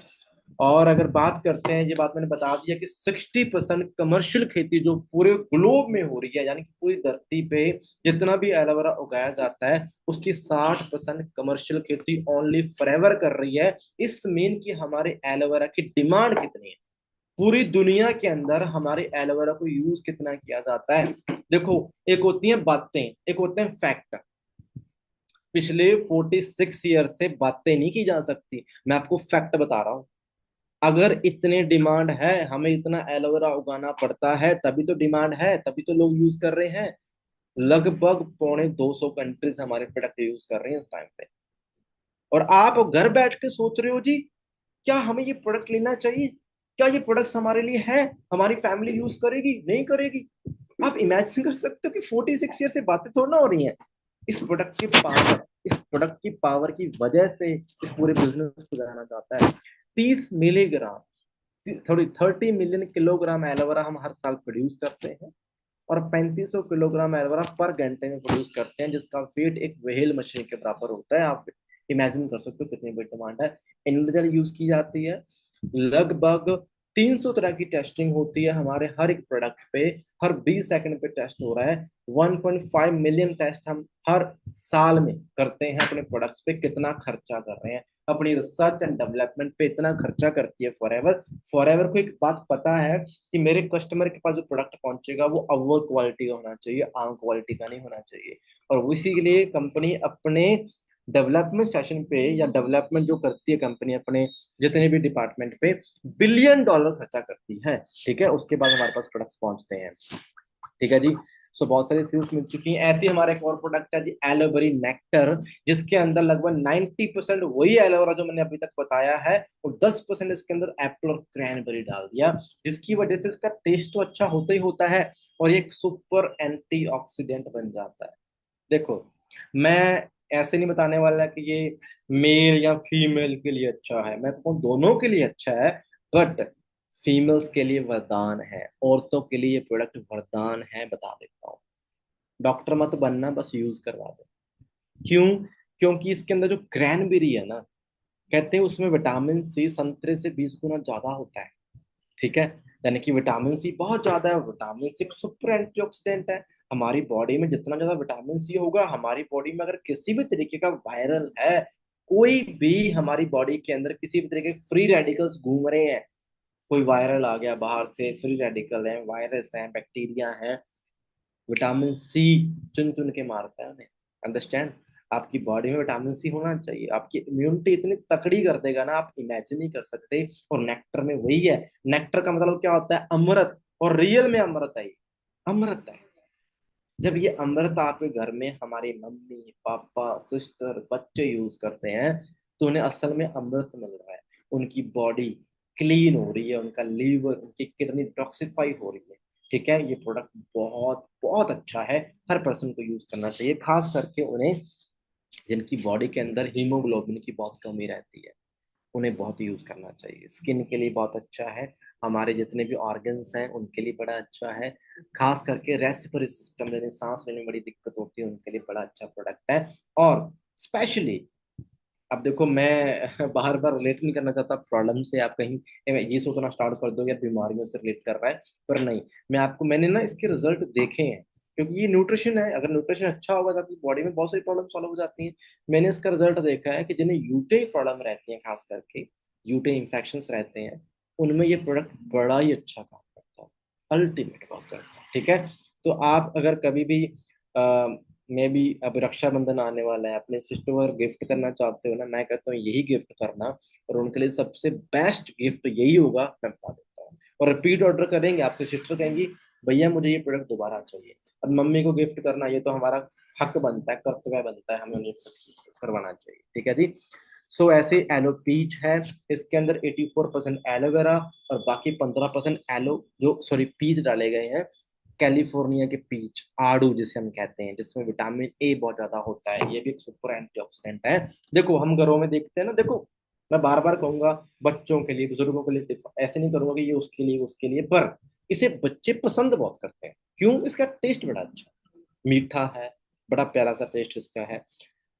और अगर बात करते हैं, ये बात मैंने बता दिया कि 60% कमर्शियल खेती जो पूरे ग्लोब में हो रही है, यानी कि पूरी धरती पे जितना भी एलोवेरा उगाया जाता है उसकी 60% कमर्शियल खेती ओनली फॉरएवर कर रही है। इस मीन की हमारे एलोवेरा की डिमांड कितनी है, पूरी दुनिया के अंदर हमारे एलोवेरा को यूज कितना किया जाता है। देखो, एक होती है बातें, एक होते हैं फैक्ट। पिछले 46 ईयर से बातें नहीं की जा सकती, मैं आपको फैक्ट बता रहा हूँ। अगर इतने डिमांड है, हमें इतना एलोवेरा उगाना पड़ता है, तभी तो डिमांड है, तभी तो लोग यूज कर रहे हैं। लगभग 250 कंट्रीज हमारे प्रोडक्ट यूज कर रहे हैं इस टाइम पे। और आप घर बैठ के सोच रहे हो जी, क्या हमें ये प्रोडक्ट लेना चाहिए? क्या ये प्रोडक्ट्स हमारे लिए है? हमारी फैमिली यूज करेगी नहीं करेगी? आप इमेजिन कर सकते हो कि 46 ईयर से बातें थोड़ा ना हो रही हैं। इस प्रोडक्ट की पावर, इस प्रोडक्ट की पावर की वजह से इस पूरे बिजनेस को जाना जाता है। 30 मिलीग्राम, थोड़ी 30 मिलियन किलोग्राम एलोवेरा हम हर साल प्रोड्यूस करते हैं। और 3500 किलोग्राम एलोवेरा पर घंटे में प्रोड्यूस करते हैं, जिसका वेट एक व्हेल मछली के बराबर होता है। आप इमेजिन कर सकते हो कितनी बड़ी डिमांड है। इंडियन यूज की जाती है। लगभग 300 तरह की टेस्टिंग होती है हमारे हर एक प्रोडक्ट पे। हर 20 सेकंड पे टेस्ट हो रहा है। 1.5 मिलियन टेस्ट हम हर साल में करते हैं अपने प्रोडक्ट्स पे। कितना खर्चा कर रहे हैं अपनी रिसर्च एंड डेवलपमेंट पे, इतना खर्चा करती है फॉरएवर। फॉरएवर को एक बात पता है कि मेरे कस्टमर के पास जो प्रोडक्ट पहुंचेगा वो अव्वल क्वालिटी का होना चाहिए, आम क्वालिटी का नहीं होना चाहिए। और इसी के लिए कंपनी अपने डेवलपमेंट सेशन पे, या डेवलपमेंट जो करती है कंपनी अपने जितने भी डिपार्टमेंट पे, $1 बिलियन खर्चा करती है। ठीक है, उसके बाद हमारे पास प्रोडक्ट्स पहुंचते हैं। ठीक है जी। सो बहुत सारी स्किल्स मिल चुकी हैं। ऐसे ही हमारा एक और प्रोडक्ट है जी, एलोवेरी नेक्टर, जिसके अंदर लगभग 90% वही एलोवेरा जो मैंने अभी तक बताया है, और 10% इसके अंदर एप्पल और क्रैनबेरी डाल दिया, जिसकी वजह से इसका टेस्ट तो अच्छा होता ही होता है, और एक सुपर एंटीऑक्सीडेंट बन जाता है। देखो, मैं ऐसे नहीं बताने वाला कि ये मेल या फीमेल के लिए अच्छा है, मैं कहूँ दोनों के लिए अच्छा है, बट फीमेल्स के लिए वरदान है, औरतों के लिए ये प्रोडक्ट वरदान है, बता देता हूँ। डॉक्टर मत बनना, बस यूज करवा दो। क्यों? क्योंकि इसके अंदर जो क्रैनबेरी है ना, कहते हैं उसमें विटामिन सी संतरे से 20 गुना ज्यादा होता है। ठीक है, यानी कि विटामिन सी बहुत ज्यादा है। विटामिन सी एक सुपर एंटीऑक्सीडेंट है। हमारी बॉडी में जितना ज्यादा विटामिन सी होगा, हमारी बॉडी में अगर किसी भी तरीके का वायरल है, कोई भी हमारी बॉडी के अंदर किसी भी तरीके के फ्री रेडिकल्स घूम रहे हैं, कोई वायरल आ गया बाहर से, फ्री रेडिकल है, वायरस है, बैक्टीरिया है, विटामिन सी चुन चुन के मारता है उन्हें। अंडरस्टैंड? आपकी बॉडी में विटामिन सी होना चाहिए, आपकी इम्यूनिटी इतनी तकड़ी कर देगा ना, आप इमेजिन नहीं कर सकते। और नेक्टर में वही है। नेक्टर का मतलब क्या होता है? अमृत। और रियल में अमृत है ये, अमृत है। जब ये अमृत आपके घर में हमारी मम्मी पापा सिस्टर बच्चे यूज करते हैं, तो उन्हें असल में अमृत मिल रहा है। उनकी बॉडी क्लीन हो रही है, उनका लीवर, उनकी किडनी डिटॉक्सिफाई हो रही है। ठीक है, ये प्रोडक्ट बहुत बहुत अच्छा है। हर पर्सन को यूज करना चाहिए, खास करके उन्हें जिनकी बॉडी के अंदर हीमोग्लोबिन की बहुत कमी रहती है, उन्हें बहुत यूज करना चाहिए। स्किन के लिए बहुत अच्छा है, हमारे जितने भी ऑर्गन्स हैं उनके लिए बड़ा अच्छा है। खास करके रेस्पिरेटरी सिस्टम, यानी सांस लेने में बड़ी दिक्कत होती है, उनके लिए बड़ा अच्छा प्रोडक्ट है। और स्पेशली, अब देखो मैं बार बार रिलेट नहीं करना चाहता प्रॉब्लम से, आप कहीं ये सोचना स्टार्ट कर दो या बीमारियों से रिलेट कर रहा है, पर नहीं। मैंने ना इसके रिजल्ट देखे हैं, क्योंकि ये न्यूट्रिशन है। अगर न्यूट्रिशन अच्छा होगा तो आपकी बॉडी में बहुत सारी प्रॉब्लम सॉल्व हो जाती हैं। मैंने इसका रिजल्ट देखा है कि जिन्हें यूटे प्रॉब्लम रहती है, खास करके यूटे इन्फेक्शन रहते हैं, उनमें ये प्रोडक्ट बड़ा ही अच्छा काम करता है, अल्टीमेट काम करता है। ठीक है, तो आप अगर कभी भी मैं भी, अब रक्षाबंधन आने वाला है, अपने सिस्टर को गिफ्ट करना चाहते हो ना, मैं कहता हूँ यही गिफ्ट करना, और उनके लिए सबसे बेस्ट गिफ्ट यही होगा, मैं बता देता हूँ। और रिपीट ऑर्डर करेंगे, आपकी सिस्टर कहेंगी भैया मुझे ये प्रोडक्ट दोबारा चाहिए। अब मम्मी को गिफ्ट करना, ये तो हमारा हक बनता है, कर्तव्य बनता है, हमें उन्हें करवाना चाहिए। ठीक है जी। सो ऐसे एलो पीच है, इसके अंदर 84% एलोवेरा और बाकी 15% एलो जो सॉरी पीच डाले गए हैं। कैलिफोर्निया के पीच, आड़ू जिसे हम कहते हैं, जिसमें विटामिन ए बहुत ज्यादा होता है, ये भी एक सुपर एंटीऑक्सीडेंट है। देखो हम घरों में देखते हैं ना, देखो मैं बार बार कहूंगा, बच्चों के लिए बुजुर्गों के लिए, देखो ऐसे नहीं करूंगा कि ये उसके लिए, पर इसे बच्चे पसंद बहुत करते हैं। क्यों? इसका टेस्ट बड़ा अच्छा है, मीठा है, बड़ा प्यारा सा टेस्ट इसका है।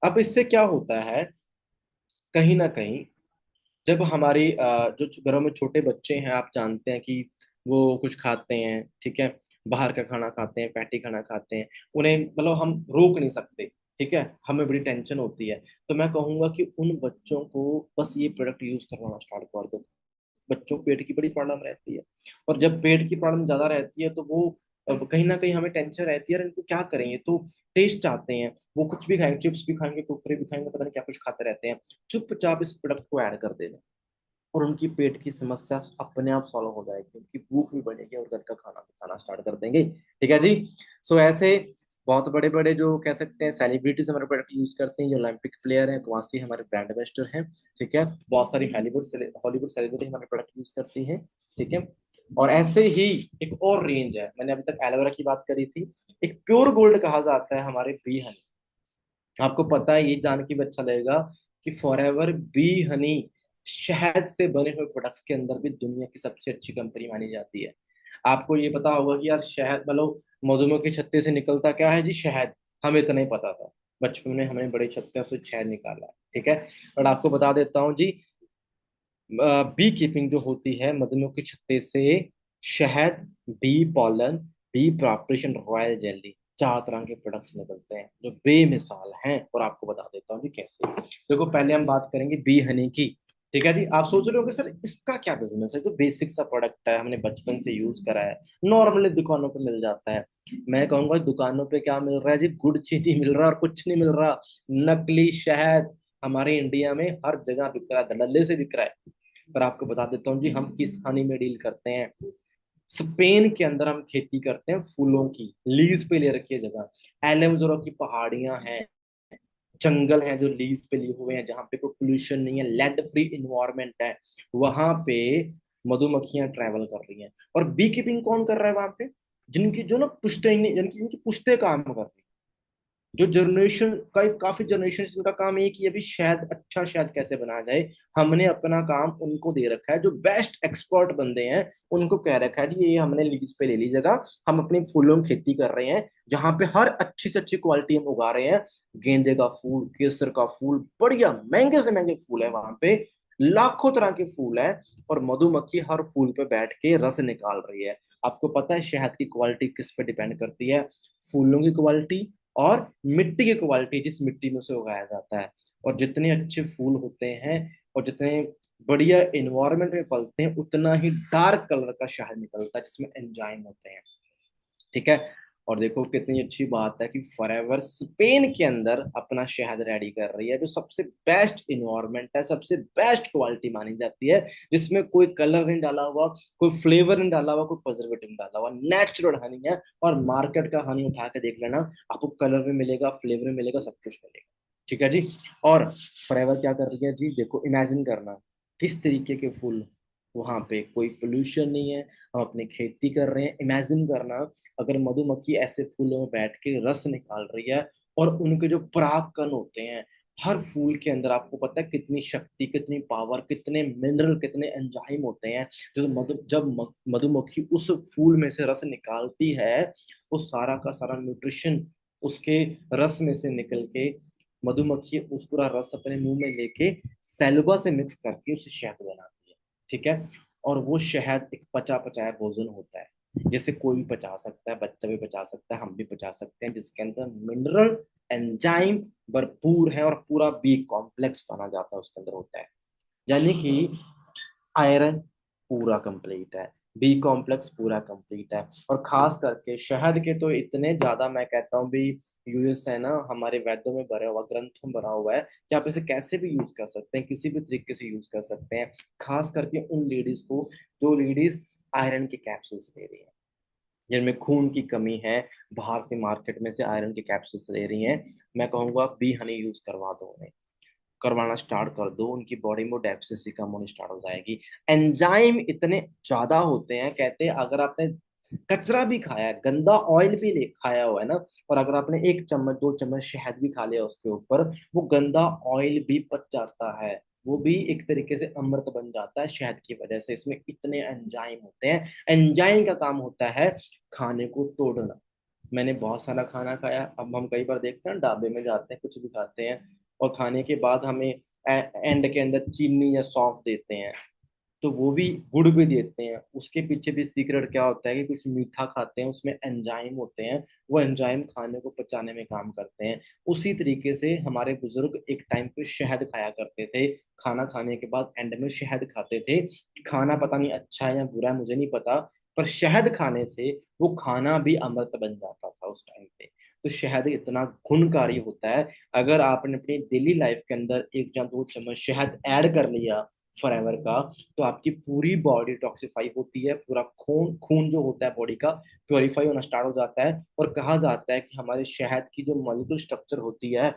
अब इससे क्या होता है, कहीं ना कहीं जब हमारी जो घरों में छोटे बच्चे हैं, आप जानते हैं कि वो कुछ खाते हैं, ठीक है, बाहर का खाना खाते हैं, पैटी खाना खाते हैं, उन्हें मतलब हम रोक नहीं सकते। ठीक है, हमें बड़ी टेंशन होती है। तो मैं कहूंगा कि उन बच्चों को बस ये प्रोडक्ट यूज करवाना स्टार्ट कर दो। बच्चों को पेट की बड़ी प्रॉब्लम रहती है, और जब पेट की प्रॉब्लम ज्यादा रहती है तो वो कहीं ना कहीं हमें टेंशन रहती है, यार इनको क्या करेंगे, तो टेस्ट चाहते हैं, वो कुछ भी खाएंगे, चिप्स भी खाएंगे, कुरकुरे भी खाएंगे, पता नहीं क्या कुछ खाते रहते हैं। चुपचाप इस प्रोडक्ट को ऐड कर देना, और उनकी पेट की समस्या अपने आप सॉल्व हो जाएगी, उनकी भूख भी बढ़ेगी, और घर का खाना भी खाना स्टार्ट कर देंगे। ठीक है जी। सो ऐसे बहुत बड़े बड़े जो कह सकते हैं सेलिब्रिटीज हमारे प्रोडक्ट यूज करते हैं, जो ओलंपिक प्लेयर हैं, कवासी हमारे ब्रांड एम्बेसडर हैं। ठीक है, बहुत सारी हॉलीवुड सेलिब्रिटी हमारे प्रोडक्ट यूज करती हैं। ठीक है, और ऐसे ही एक और रेंज है, मैंने अभी तक एलोवेरा की बात करी थी, एक प्योर गोल्ड कहा जाता है हमारे बी हनी। आपको पता है, ये जान के भी अच्छा लगेगा कि फॉरएवर बी हनी शहद से बने हुए प्रोडक्ट्स के अंदर भी दुनिया की सबसे अच्छी कंपनी मानी जाती है। आपको ये पता होगा कि यार शहद मतलब मधुमक्खी के छत्ते से निकलता क्या है जी? शहद। हमें इतना ही पता था, बचपन में हमने बड़े छत्ते से शहद निकाला है। ठीक है, और आपको बता देता हूँ जी, बी कीपिंग जो होती है मधुमक्खी के छत्ते से, शहद, bee pollen, bee preparation, royal jelly, 4 तरह के प्रोडक्ट्स निकलते हैं जो बेमिसाल हैं, और आपको बता देता हूँ जी कैसे। देखो पहले हम बात करेंगे बी हनी की। ठीक है जी, आप सोच रहे हो कि सर इसका क्या बिजनेस है? तो बेसिक सा प्रोडक्ट है, हमने बचपन से यूज करा है, नॉर्मली दुकानों पे मिल जाता है। मैं कहूंगा दुकानों पे क्या मिल रहा है जी? गुड़ चीनी मिल रहा है, और कुछ नहीं मिल रहा। नकली शहद हमारे इंडिया में हर जगह बिक रहा है, धड़ल्ले से बिक रहा है। पर आपको बता देता हूँ जी हम किस हनी में डील करते हैं। स्पेन के अंदर हम खेती करते हैं फूलों की, लीज पे ले रखी है जगह। एलोवेरा की पहाड़ियां हैं, जंगल हैं जो लीज पे लिए हुए हैं, जहाँ पे कोई पोल्यूशन नहीं है, लेड फ्री इन्वायरमेंट है, वहां पे मधुमक्खियां ट्रैवल कर रही हैं। और बी कीपिंग कौन कर रहा है वहां पे? जिनकी जो ना पुश्ते, जिनकी जिनकी पुश्ते काम कर रही हैं, जो जनरेशन का काफी जनरेशन, इनका काम ये कि अभी शहद, अच्छा शहद कैसे बनाया जाए। हमने अपना काम उनको दे रखा है, जो बेस्ट एक्सपर्ट बंदे हैं, उनको कह रखा है जी ये हमने लीज पे ले ली जगह, हम अपनी फूलों की खेती कर रहे हैं, जहां पे हर अच्छी से अच्छी क्वालिटी हम उगा रहे हैं। गेंदे का फूल, केसर का फूल, बढ़िया महंगे से महंगे फूल है वहां पे, लाखों तरह के फूल है। और मधुमक्खी हर फूल पे बैठ के रस निकाल रही है। आपको पता है शहद की क्वालिटी किस पे डिपेंड करती है? फूलों की क्वालिटी और मिट्टी की क्वालिटी, जिस मिट्टी में उसे उगाया जाता है। और जितने अच्छे फूल होते हैं और जितने बढ़िया इन्वायरमेंट में पलते हैं, उतना ही डार्क कलर का शहद निकलता है जिसमें एंजाइम होते हैं। ठीक है। और देखो कितनी अच्छी बात है कि फॉरएवर स्पेन के अंदर अपना शहद रेडी कर रही है, जो सबसे बेस्ट इन्वायरमेंट है, सबसे बेस्ट क्वालिटी मानी जाती है, जिसमें कोई कलर नहीं डाला हुआ, कोई फ्लेवर नहीं डाला हुआ, कोई प्रिजर्वेटिव नहीं डाला हुआ, नेचुरल हनी है। और मार्केट का हनी उठा के देख लेना, आपको कलर भी मिलेगा, फ्लेवर भी मिलेगा, सब कुछ मिलेगा। ठीक है जी। और फॉरएवर क्या कर रही है जी? देखो इमेजिन करना, किस तरीके के फूल, वहां पे कोई पोल्यूशन नहीं है, हम अपनी खेती कर रहे हैं। इमेजिन करना, अगर मधुमक्खी ऐसे फूलों में बैठ के रस निकाल रही है, और उनके जो परागकण होते हैं हर फूल के अंदर, आपको पता है कितनी शक्ति, कितनी पावर, कितने मिनरल, कितने एंजाइम होते हैं। जो मधुमक्खी उस फूल में से रस निकालती है, वो सारा का सारा न्यूट्रिशन उसके रस में से निकल के, मधुमक्खी उस पूरा रस अपने मुंह में लेके सैलुबा से मिक्स करके उसे शहद बनाती है। ठीक है। और वो शहद एक पचा पचाया भोजन होता है, जैसे कोई भी पचा सकता है, बच्चा भी पचा सकता है, हम भी पचा सकते हैं, जिसके अंदर मिनरल एंजाइम भरपूर है, और पूरा बी कॉम्प्लेक्स बना जाता है उसके अंदर होता है। यानी कि आयरन पूरा कंप्लीट है, बी कॉम्प्लेक्स पूरा कंप्लीट है। और खास करके शहद के तो इतने ज्यादा, मैं कहता हूँ भी, यूएस है ना, हमारे वेदों में भरा हुआ, ग्रंथों में भरा हुआ है कि आप इसे कैसे भी यूज कर सकते हैं, किसी भी तरीके से यूज कर सकते हैं। खास करके उन लेडीज को, जो लेडीज आयरन के कैप्सूल्स ले रही हैं, जिनमें खून की कमी है, बाहर से मार्केट में से आयरन के कैप्सूल्स ले रही हैं, मैं कहूंगा बी हनी यूज करवा दो उन्हें, करवाना स्टार्ट कर दो, उनकी बॉडी में डेफिशिएंसी कम होनी स्टार्ट हो जाएगी। एंजाइम इतने ज्यादा होते हैं, कहते हैं अगर आपने कचरा भी खाया, गंदा ऑयल भी ले खाया हुआ है ना, और अगर आपने एक चम्मच, दो चम्मच शहद भी खा लिया उसके ऊपर, वो गंदा ऑयल भी पच जाता है, वो भी एक तरीके से अमृत बन जाता है शहद की वजह से। इसमें इतने एंजाइम होते हैं। एंजाइम का काम होता है खाने को तोड़ना। मैंने बहुत सारा खाना खाया, अब हम कई बार देखते हैं ढाबे में जाते हैं, कुछ भी खाते हैं, और खाने के बाद हमें एंड के अंदर चीनी या सौंफ देते हैं, तो वो भी, गुड़ भी देते हैं। उसके पीछे भी सीक्रेट क्या होता है कि कुछ मीठा खाते हैं, उसमें एंजाइम होते हैं, वो एंजाइम खाने को पचाने में काम करते हैं। उसी तरीके से हमारे बुजुर्ग एक टाइम पे शहद खाया करते थे, खाना खाने के बाद एंड में शहद खाते थे। खाना पता नहीं अच्छा है या बुरा है, मुझे नहीं पता, पर शहद खाने से वो खाना भी अमृत बन जाता था उस टाइम पे। तो शहद इतना गुणकारी होता है, अगर आपने अपनी डेली लाइफ के अंदर एक या दो चम्मच शहद ऐड कर लिया फॉरएवर का, तो आपकी पूरी बॉडी टॉक्सिफाई होती है, पूरा खून खून जो होता है बॉडी का प्योरीफाई होना स्टार्ट हो जाता है। और कहा जाता है कि हमारे शहद की जो मॉलिक्यूलर स्ट्रक्चर होती है,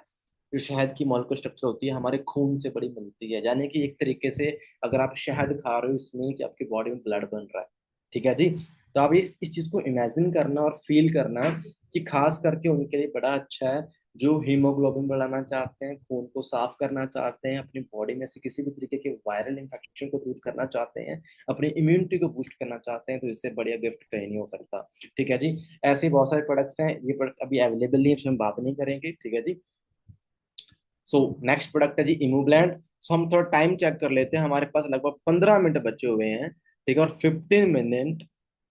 जो शहद की मॉलिक्यूलर स्ट्रक्चर होती है हमारे खून से बड़ी मिलती है। यानी कि एक तरीके से अगर आप शहद खा रहे हो, इसमें कि आपकी बॉडी में ब्लड बन रहा है। ठीक है जी। तो आप इस चीज को इमेजिन करना और फील करना कि खास करके उनके लिए बड़ा अच्छा है, जो हीमोग्लोबिन बढ़ाना चाहते हैं, खून को साफ करना चाहते हैं, अपनी बॉडी में से किसी भी तरीके के वायरल इंफेक्शन को दूर करना चाहते हैं, अपनी इम्यूनिटी को बूस्ट करना चाहते हैं, तो इससे बढ़िया गिफ्ट कहीं नहीं हो सकता। ठीक है जी। ऐसे बहुत सारे प्रोडक्ट्स हैं, ये प्रोडक्ट अभी अवेलेबल नहीं है, इसमें हम बात नहीं करेंगे। ठीक है जी। सो नेक्स्ट प्रोडक्ट है जी इमूब्लैंड। सो हम थोड़ा टाइम चेक कर लेते हैं, हमारे पास लगभग 15 मिनट बचे हुए हैं। ठीक है। और 15 मिनट,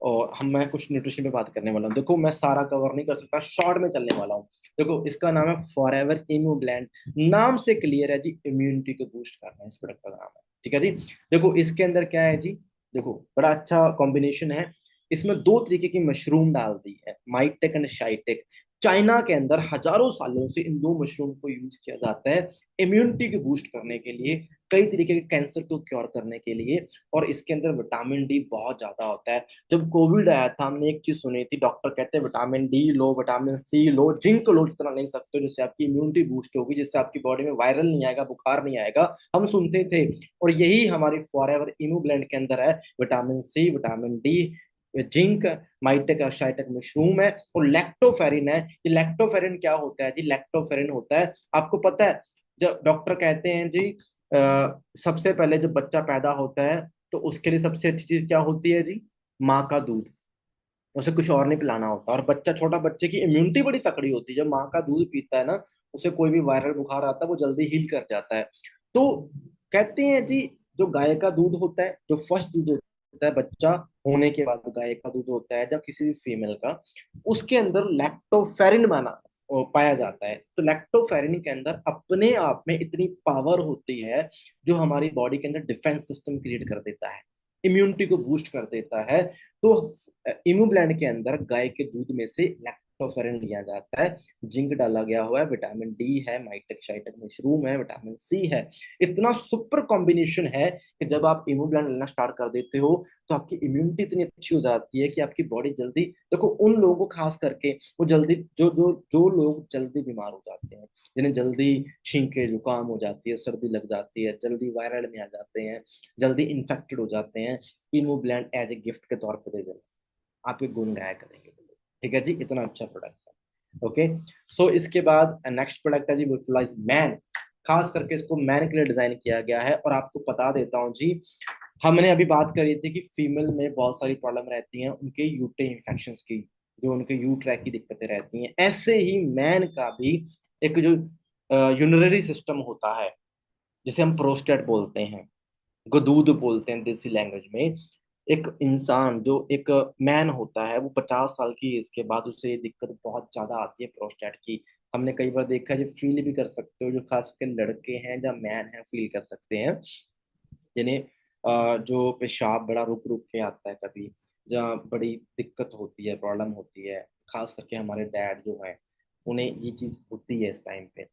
और हम, मैं कुछ न्यूट्रिशन पे बात करने वाला हूँ। देखो मैं सारा कवर नहीं कर सकता, शॉर्ट में चलने वाला हूँ। देखो इसका नाम है फॉरएवर इमूब्लैंड, नाम से क्लियर है जी, इम्यूनिटी को बूस्ट करना है इस प्रोडक्ट का नाम है। ठीक है जी। देखो इसके अंदर क्या है जी, देखो बड़ा अच्छा कॉम्बिनेशन है। इसमें दो तरीके की मशरूम डाल दी है, माइटेक एंड शाइटेक। चाइना के अंदर हजारों सालों से इन दो मशरूम को यूज किया जाता है इम्यूनिटी को बूस्ट करने के लिए, कई तरीके के कैंसर को क्योर करने के लिए। और इसके अंदर विटामिन डी बहुत ज्यादा होता है। जब कोविड आया था, हमने एक चीज सुनी थी, डॉक्टर कहते हैं विटामिन डी लो, विटामिन सी लो, जिंक लो जितना नहीं सकते, जिससे आपकी इम्यूनिटी बूस्ट होगी, जिससे आपकी बॉडी में वायरल नहीं आएगा, बुखार नहीं आएगा, हम सुनते थे। और यही हमारी फॉरएवर इम्यू ब्लेंड के अंदर है, vitamin C, vitamin D, zinc, maitake shiitake mushroom है, और लैक्टोफेरिन है। ये लैक्टोफेरिन क्या होता है जी? लैक्टोफेरिन होता है, आपको पता है, जब डॉक्टर कहते हैं जी सबसे पहले जब बच्चा पैदा होता है तो उसके लिए सबसे अच्छी चीज क्या होती है जी? माँ का दूध। उसे कुछ और नहीं पिलाना होता। और बच्चा, छोटा बच्चे की इम्यूनिटी बड़ी तकड़ी होती है, जब माँ का दूध पीता है ना, उसे कोई भी वायरल बुखार आता है वो जल्दी हील कर जाता है। तो कहते हैं जी, जो गाय का दूध होता है, जो फर्स्ट दूध होता है बच्चा होने के बाद, गाय का दूध होता है जब किसी भी फीमेल का, उसके अंदर लैक्टोफेरिन माना पाया जाता है। तो लैक्टोफेरिन के अंदर अपने आप में इतनी पावर होती है, जो हमारी बॉडी के अंदर डिफेंस सिस्टम क्रिएट कर देता है, इम्यूनिटी को बूस्ट कर देता है। तो इम्यूब्लेंड के अंदर गाय के दूध में से लैक्टोफेरिन लिया जाता है, जिंक डाला गया हुआ है, विटामिन डी है, माइटेक शाइटेक मशरूम है, विटामिन सी है। इतना सुपर कॉम्बिनेशन है कि जब आप इम्यूब्लेंड लेना स्टार्ट कर देते हो तो आपकी इम्यूनिटी इतनी अच्छी हो जाती है कि आपकी बॉडी जल्दी, देखो उन लोगों को खास करके, वो जल्दी, जो जो जो लोग जल्दी बीमार हो जाते हैं, जिन्हें जल्दी छींके जुकाम हो जाती है, सर्दी लग जाती है, जल्दी वायरल में आ जाते हैं, जल्दी इन्फेक्टेड हो जाते हैं, इमोब्लेंड एज ए गिफ्ट के तौर पर दे देना, आपके गुण गाया करेंगे। ठीक है जी, इतना अच्छा प्रोडक्ट है। ओके, सो इसके बाद नेक्स्ट प्रोडक्ट है जी विटलाइज मैन। खास करके इसको मैन के लिए डिजाइन किया गया है। और आपको बता देता हूँ जी, हमने अभी बात करी थी कि फीमेल में बहुत सारी प्रॉब्लम रहती हैं उनके यूटे इन्फेक्शन की, जो उनके यू ट्रैक की दिक्कतें रहती हैं, ऐसे ही मैन का भी एक जो यूनरी सिस्टम होता है, जिसे हम प्रोस्टेट बोलते हैं, गदूद बोलते हैं देसी लैंग्वेज में। एक इंसान जो एक मैन होता है, वो 50 साल की एज के बाद उसे ये दिक्कत बहुत ज्यादा आती है प्रोस्टेट की। हमने कई बार देखा है, जो फील भी कर सकते हो, जो खास करके लड़के हैं या मैन हैं फील कर सकते हैं, जिन्हें जो पेशाब बड़ा रुक रुक के आता है कभी, जहाँ बड़ी दिक्कत होती है, प्रॉब्लम होती है, खास करके हमारे डैड जो है, उन्हें ये चीज होती है इस टाइम पे,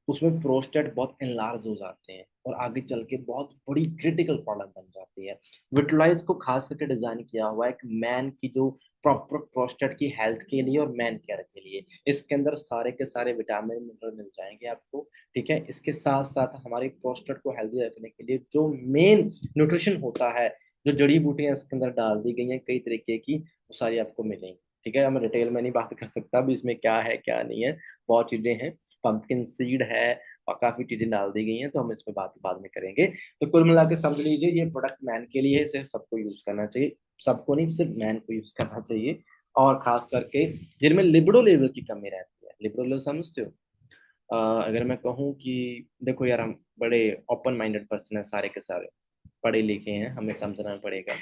उसमें प्रोस्टेट बहुत एनलार्ज हो जाते हैं और आगे चल के बहुत बड़ी क्रिटिकल प्रॉब्लम बन जाती है। विट्रोलाइज को खास करके डिजाइन किया हुआ है एक मैन की जो प्रॉपर प्रोस्टेट की हेल्थ के लिए और मैन केयर के लिए। इसके अंदर सारे के सारे विटामिन मिनरल मिल जाएंगे आपको। ठीक है, इसके साथ साथ हमारे प्रोस्टेट को हेल्दी रखने के लिए जो मेन न्यूट्रिशन होता है, जो जड़ी बूटियां इसके अंदर डाल दी गई हैं कई तरीके की, वो सारी आपको मिलेंगी। ठीक है, मैं डिटेल में नहीं बात कर सकता अभी इसमें क्या है क्या नहीं है, बहुत चीजें हैं, पंपकिन सीड है और काफी चीजें डाल दी गई हैं, तो हम इस पे बात बाद में करेंगे। तो कुल मिला के समझ लीजिए, ये प्रोडक्ट मैन के लिए है, सिर्फ सबको यूज करना चाहिए, सबको नहीं, सिर्फ मैन को यूज करना चाहिए। और खास करके जिनमें लिबिडो लेवल की कमी रहती है, लिबिडो लेवल समझते हो? अगर मैं कहूँ कि देखो यार, हम बड़े ओपन माइंडेड पर्सन है सारे के सारे, पढ़े लिखे हैं, हमें समझना पड़ेगा।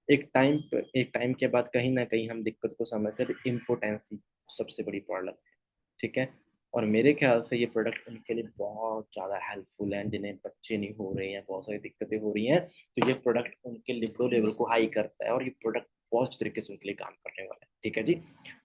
एक टाइम के बाद कहीं ना कहीं हम दिक्कत को समझते हैं, इम्पोर्टेंसी सबसे बड़ी प्रॉब्लम है। ठीक है, और मेरे ख्याल से ये प्रोडक्ट उनके लिए बहुत ज़्यादा हेल्पफुल है, जिन्हें बच्चे नहीं हो रहे हैं, बहुत सारी दिक्कतें हो रही हैं, तो ये प्रोडक्ट उनके लिबिडो लेवल को हाई करता है, और ये प्रोडक्ट बहुत अच्छे तरीके से उनके लिए काम करने वाला है। ठीक है जी,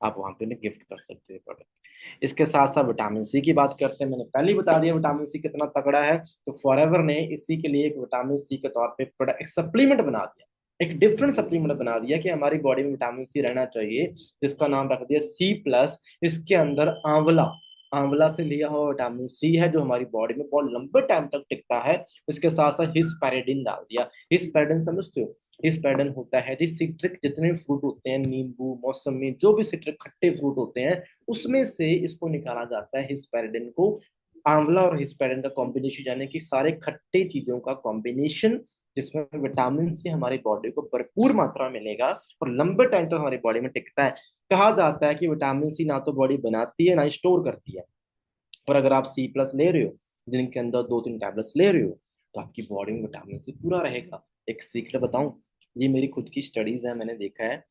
आप वहाँ पे उन्हें गिफ्ट कर सकते हो ये प्रोडक्ट। इसके साथ साथ विटामिन सी की बात करते हैं, मैंने पहले ही बता दिया विटामिन सी कितना तगड़ा है। तो फॉरएवर ने इसी के लिए एक विटामिन सी के तौर पे प्रोडक्ट, एक सप्लीमेंट बना दिया, एक डिफरेंट सप्लीमेंट बना दिया कि हमारी बॉडी में विटामिन सी रहना चाहिए, जिसका नाम रख दिया सी प्लस। इसके अंदर आंवला, आंवला से लिया हुआ विटामिन सी है, जो हमारी बॉडी में बहुत लंबे टाइम तक टिकता है। इसके साथ साथ हिस्पैरिडीन डाल दिया। हिस्पैरिडीन समझते हो? हिस्पैरिडीन होता है जी सिट्रिक, जितने फ्रूट होते हैं, नींबू, मौसमी, जो भी सिट्रिक खट्टे फ्रूट होते हैं, उसमें से इसको निकाला जाता है हिस्पैरिडीन को। आंवला और हिस्पैरिडीन का कॉम्बिनेशन, यानी कि सारे खट्टे चीजों का कॉम्बिनेशन, जिसमें विटामिन सी हमारी बॉडी को भरपूर मात्रा में मिलेगा और लंबे टाइम तक हमारी बॉडी में टिकता है। कहा जाता है कि विटामिन सी ना तो बॉडी बनाती है ना ही स्टोर करती है, पर अगर आप सी प्लस ले रहे हो, जिनके अंदर 2-3 टैबलेट्स ले रहे हो, तो आपकी बॉडी में विटामिन सी पूरा रहेगा। एक सीक्रेट बताऊं, ये मेरी खुद की स्टडीज है, मैंने देखा है,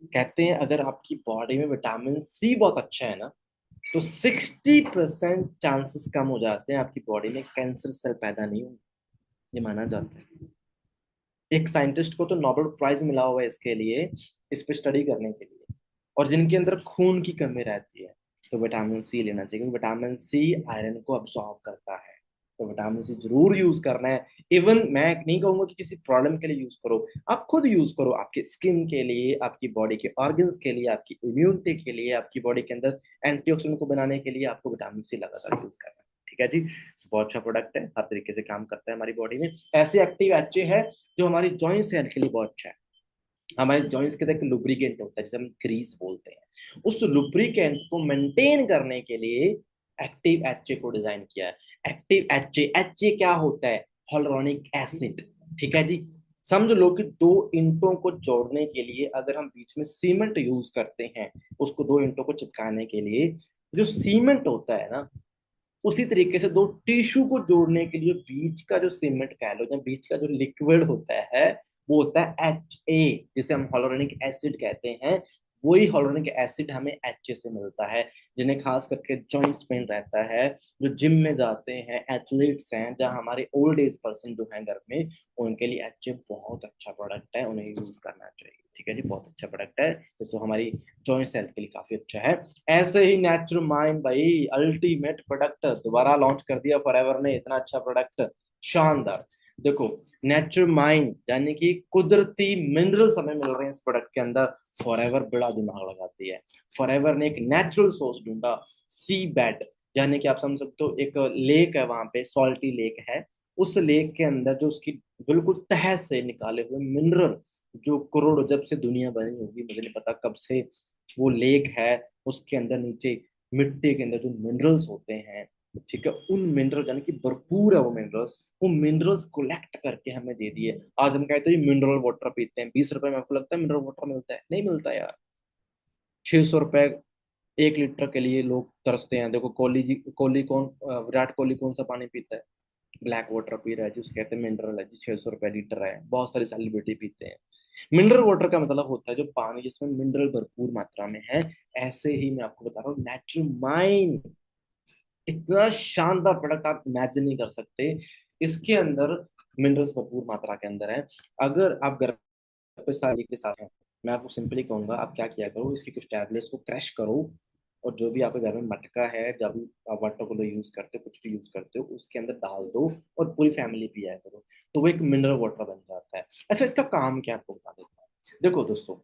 कहते हैं अगर आपकी बॉडी में विटामिन सी बहुत अच्छा है ना, तो 60% चांसेस कम हो जाते हैं आपकी बॉडी में कैंसर सेल पैदा नहीं होंगे, ये माना जाता है। एक साइंटिस्ट को तो नोबेल प्राइज मिला हुआ है इसके लिए, इस पे स्टडी करने के लिए। और जिनके अंदर खून की कमी रहती है, तो विटामिन सी लेना चाहिए, क्योंकि विटामिन सी आयरन को अब्सॉर्ब करता है। तो विटामिन सी जरूर यूज करना है। इवन मैं नहीं कहूंगा कि किसी प्रॉब्लम के लिए यूज करो, आप खुद यूज करो, आपके स्किन के लिए, आपकी बॉडी के ऑर्गन्स के लिए, आपकी इम्यूनिटी के लिए, आपकी बॉडी के अंदर एंटीऑक्सीडेंट को बनाने के लिए आपको विटामिन सी लगातार यूज करना है। ठीक है जी, बहुत अच्छा प्रोडक्ट है, हर तरीके से काम करता है हमारी बॉडी में। ऐसे एक्टिव एचए है जो हमारी जॉइंट्स हेल्थ के लिए बहुत अच्छा है। हमारे जॉइंट्स के अंदर एक लुब्रिकेंट होता है जिसे हम ग्रीस बोलते हैं, उस लुब्रिकेंट को मेंटेन करने के लिए एक्टिव एचए को डिजाइन किया है। एक्टिव एचए, एचए क्या होता है? hyaluronic acid. ठीक है जी, समझ लो कि दो ईंटों को जोड़ने के लिए अगर हम बीच में सीमेंट यूज करते हैं, उसको दो ईंटों को चिपकाने के लिए, जो सीमेंट होता है ना, उसी तरीके से दो टिश्यू को जोड़ने के लिए बीच का जो सीमेंट कह लो, या बीच का जो लिक्विड होता है, वो होता है HA, जिसे हम hyaluronic एसिड कहते हैं। वही hyaluronic एसिड हमें HA से मिलता है। जिन्हें खास करके जॉइंट्स पेन रहता है, जो जिम में जाते हैं, एथलीट्स हैं, जहाँ हमारे ओल्ड एज पर्सन जो हैं घर में, उनके लिए HA बहुत अच्छा प्रोडक्ट है, उन्हें यूज करना चाहिए। ठीक है जी, बहुत अच्छा प्रोडक्ट है, जैसे हमारी जॉइंट्स हेल्थ के लिए काफी अच्छा है। ऐसे ही नेचुरमाइन भाई, अल्टीमेट प्रोडक्ट दोबारा लॉन्च कर दिया फॉरएवर ने, इतना अच्छा प्रोडक्ट, शानदार। देखो, नेचुरमाइन यानी कि कुदरती मिनरल्स हमें मिल रहे हैं इस प्रोडक्ट के अंदर। फॉरएवर बड़ा दिमाग लगाती है। फॉरएवर ने एक नेचुरल सोर्स ढूंढा, सी बेड, यानी कि आप समझ सकते हो एक लेक है वहां पे, सॉल्टी लेक है। उस लेक के अंदर जो उसकी बिल्कुल तह से निकाले हुए मिनरल, जो करोड़ जब से दुनिया बनी होगी, मुझे नहीं पता कब से वो लेक है, उसके अंदर नीचे मिट्टी के अंदर जो मिनरल्स होते हैं, ठीक है, उन मिनरल यानी कि भरपूर है वो मिनरल्स कलेक्ट करके हमें दे दिए। आज हम कहते हैं मिनरल वाटर पीते हैं, 20 रुपए में आपको लगता है मिनरल वाटर मिलता है? नहीं मिलता यार। 600 रुपए 1 लीटर के लिए लोग तरसते हैं। देखो कोहली जी, कोहली कौन, विराट कोहली कौन सा पानी पीता है? ब्लैक वाटर पी रहा है जी, उसके कहते हैं मिनरल है जी, 600 रुपए लीटर है। बहुत सारी सेलिब्रिटी पीते हैं। मिनरल वाटर का मतलब होता है जो पानी जिसमें मिनरल भरपूर मात्रा में है। ऐसे ही मैं आपको बता रहा हूँ, नेचुरमाइन इतना शानदार प्रोडक्ट आप इमेजिन नहीं कर सकते। इसके अंदर मिनरल्स भरपूर मात्रा के अंदर है। अगर आप घर पे सारी के साथ हैं, मैं आपको सिंपली कहूंगा आप क्या किया करो, इसकी कुछ टैबलेट्स को क्रश करो, और जो भी आपके घर में मटका है, जब भी आप वाटर को यूज करते हो, कुछ भी यूज करते हो, उसके अंदर डाल दो और पूरी फैमिली पिया करो, तो वो एक मिनरल वाटर बन जाता है। अच्छा, इसका काम क्या, आपको बता देता हूँ। देखो दोस्तों,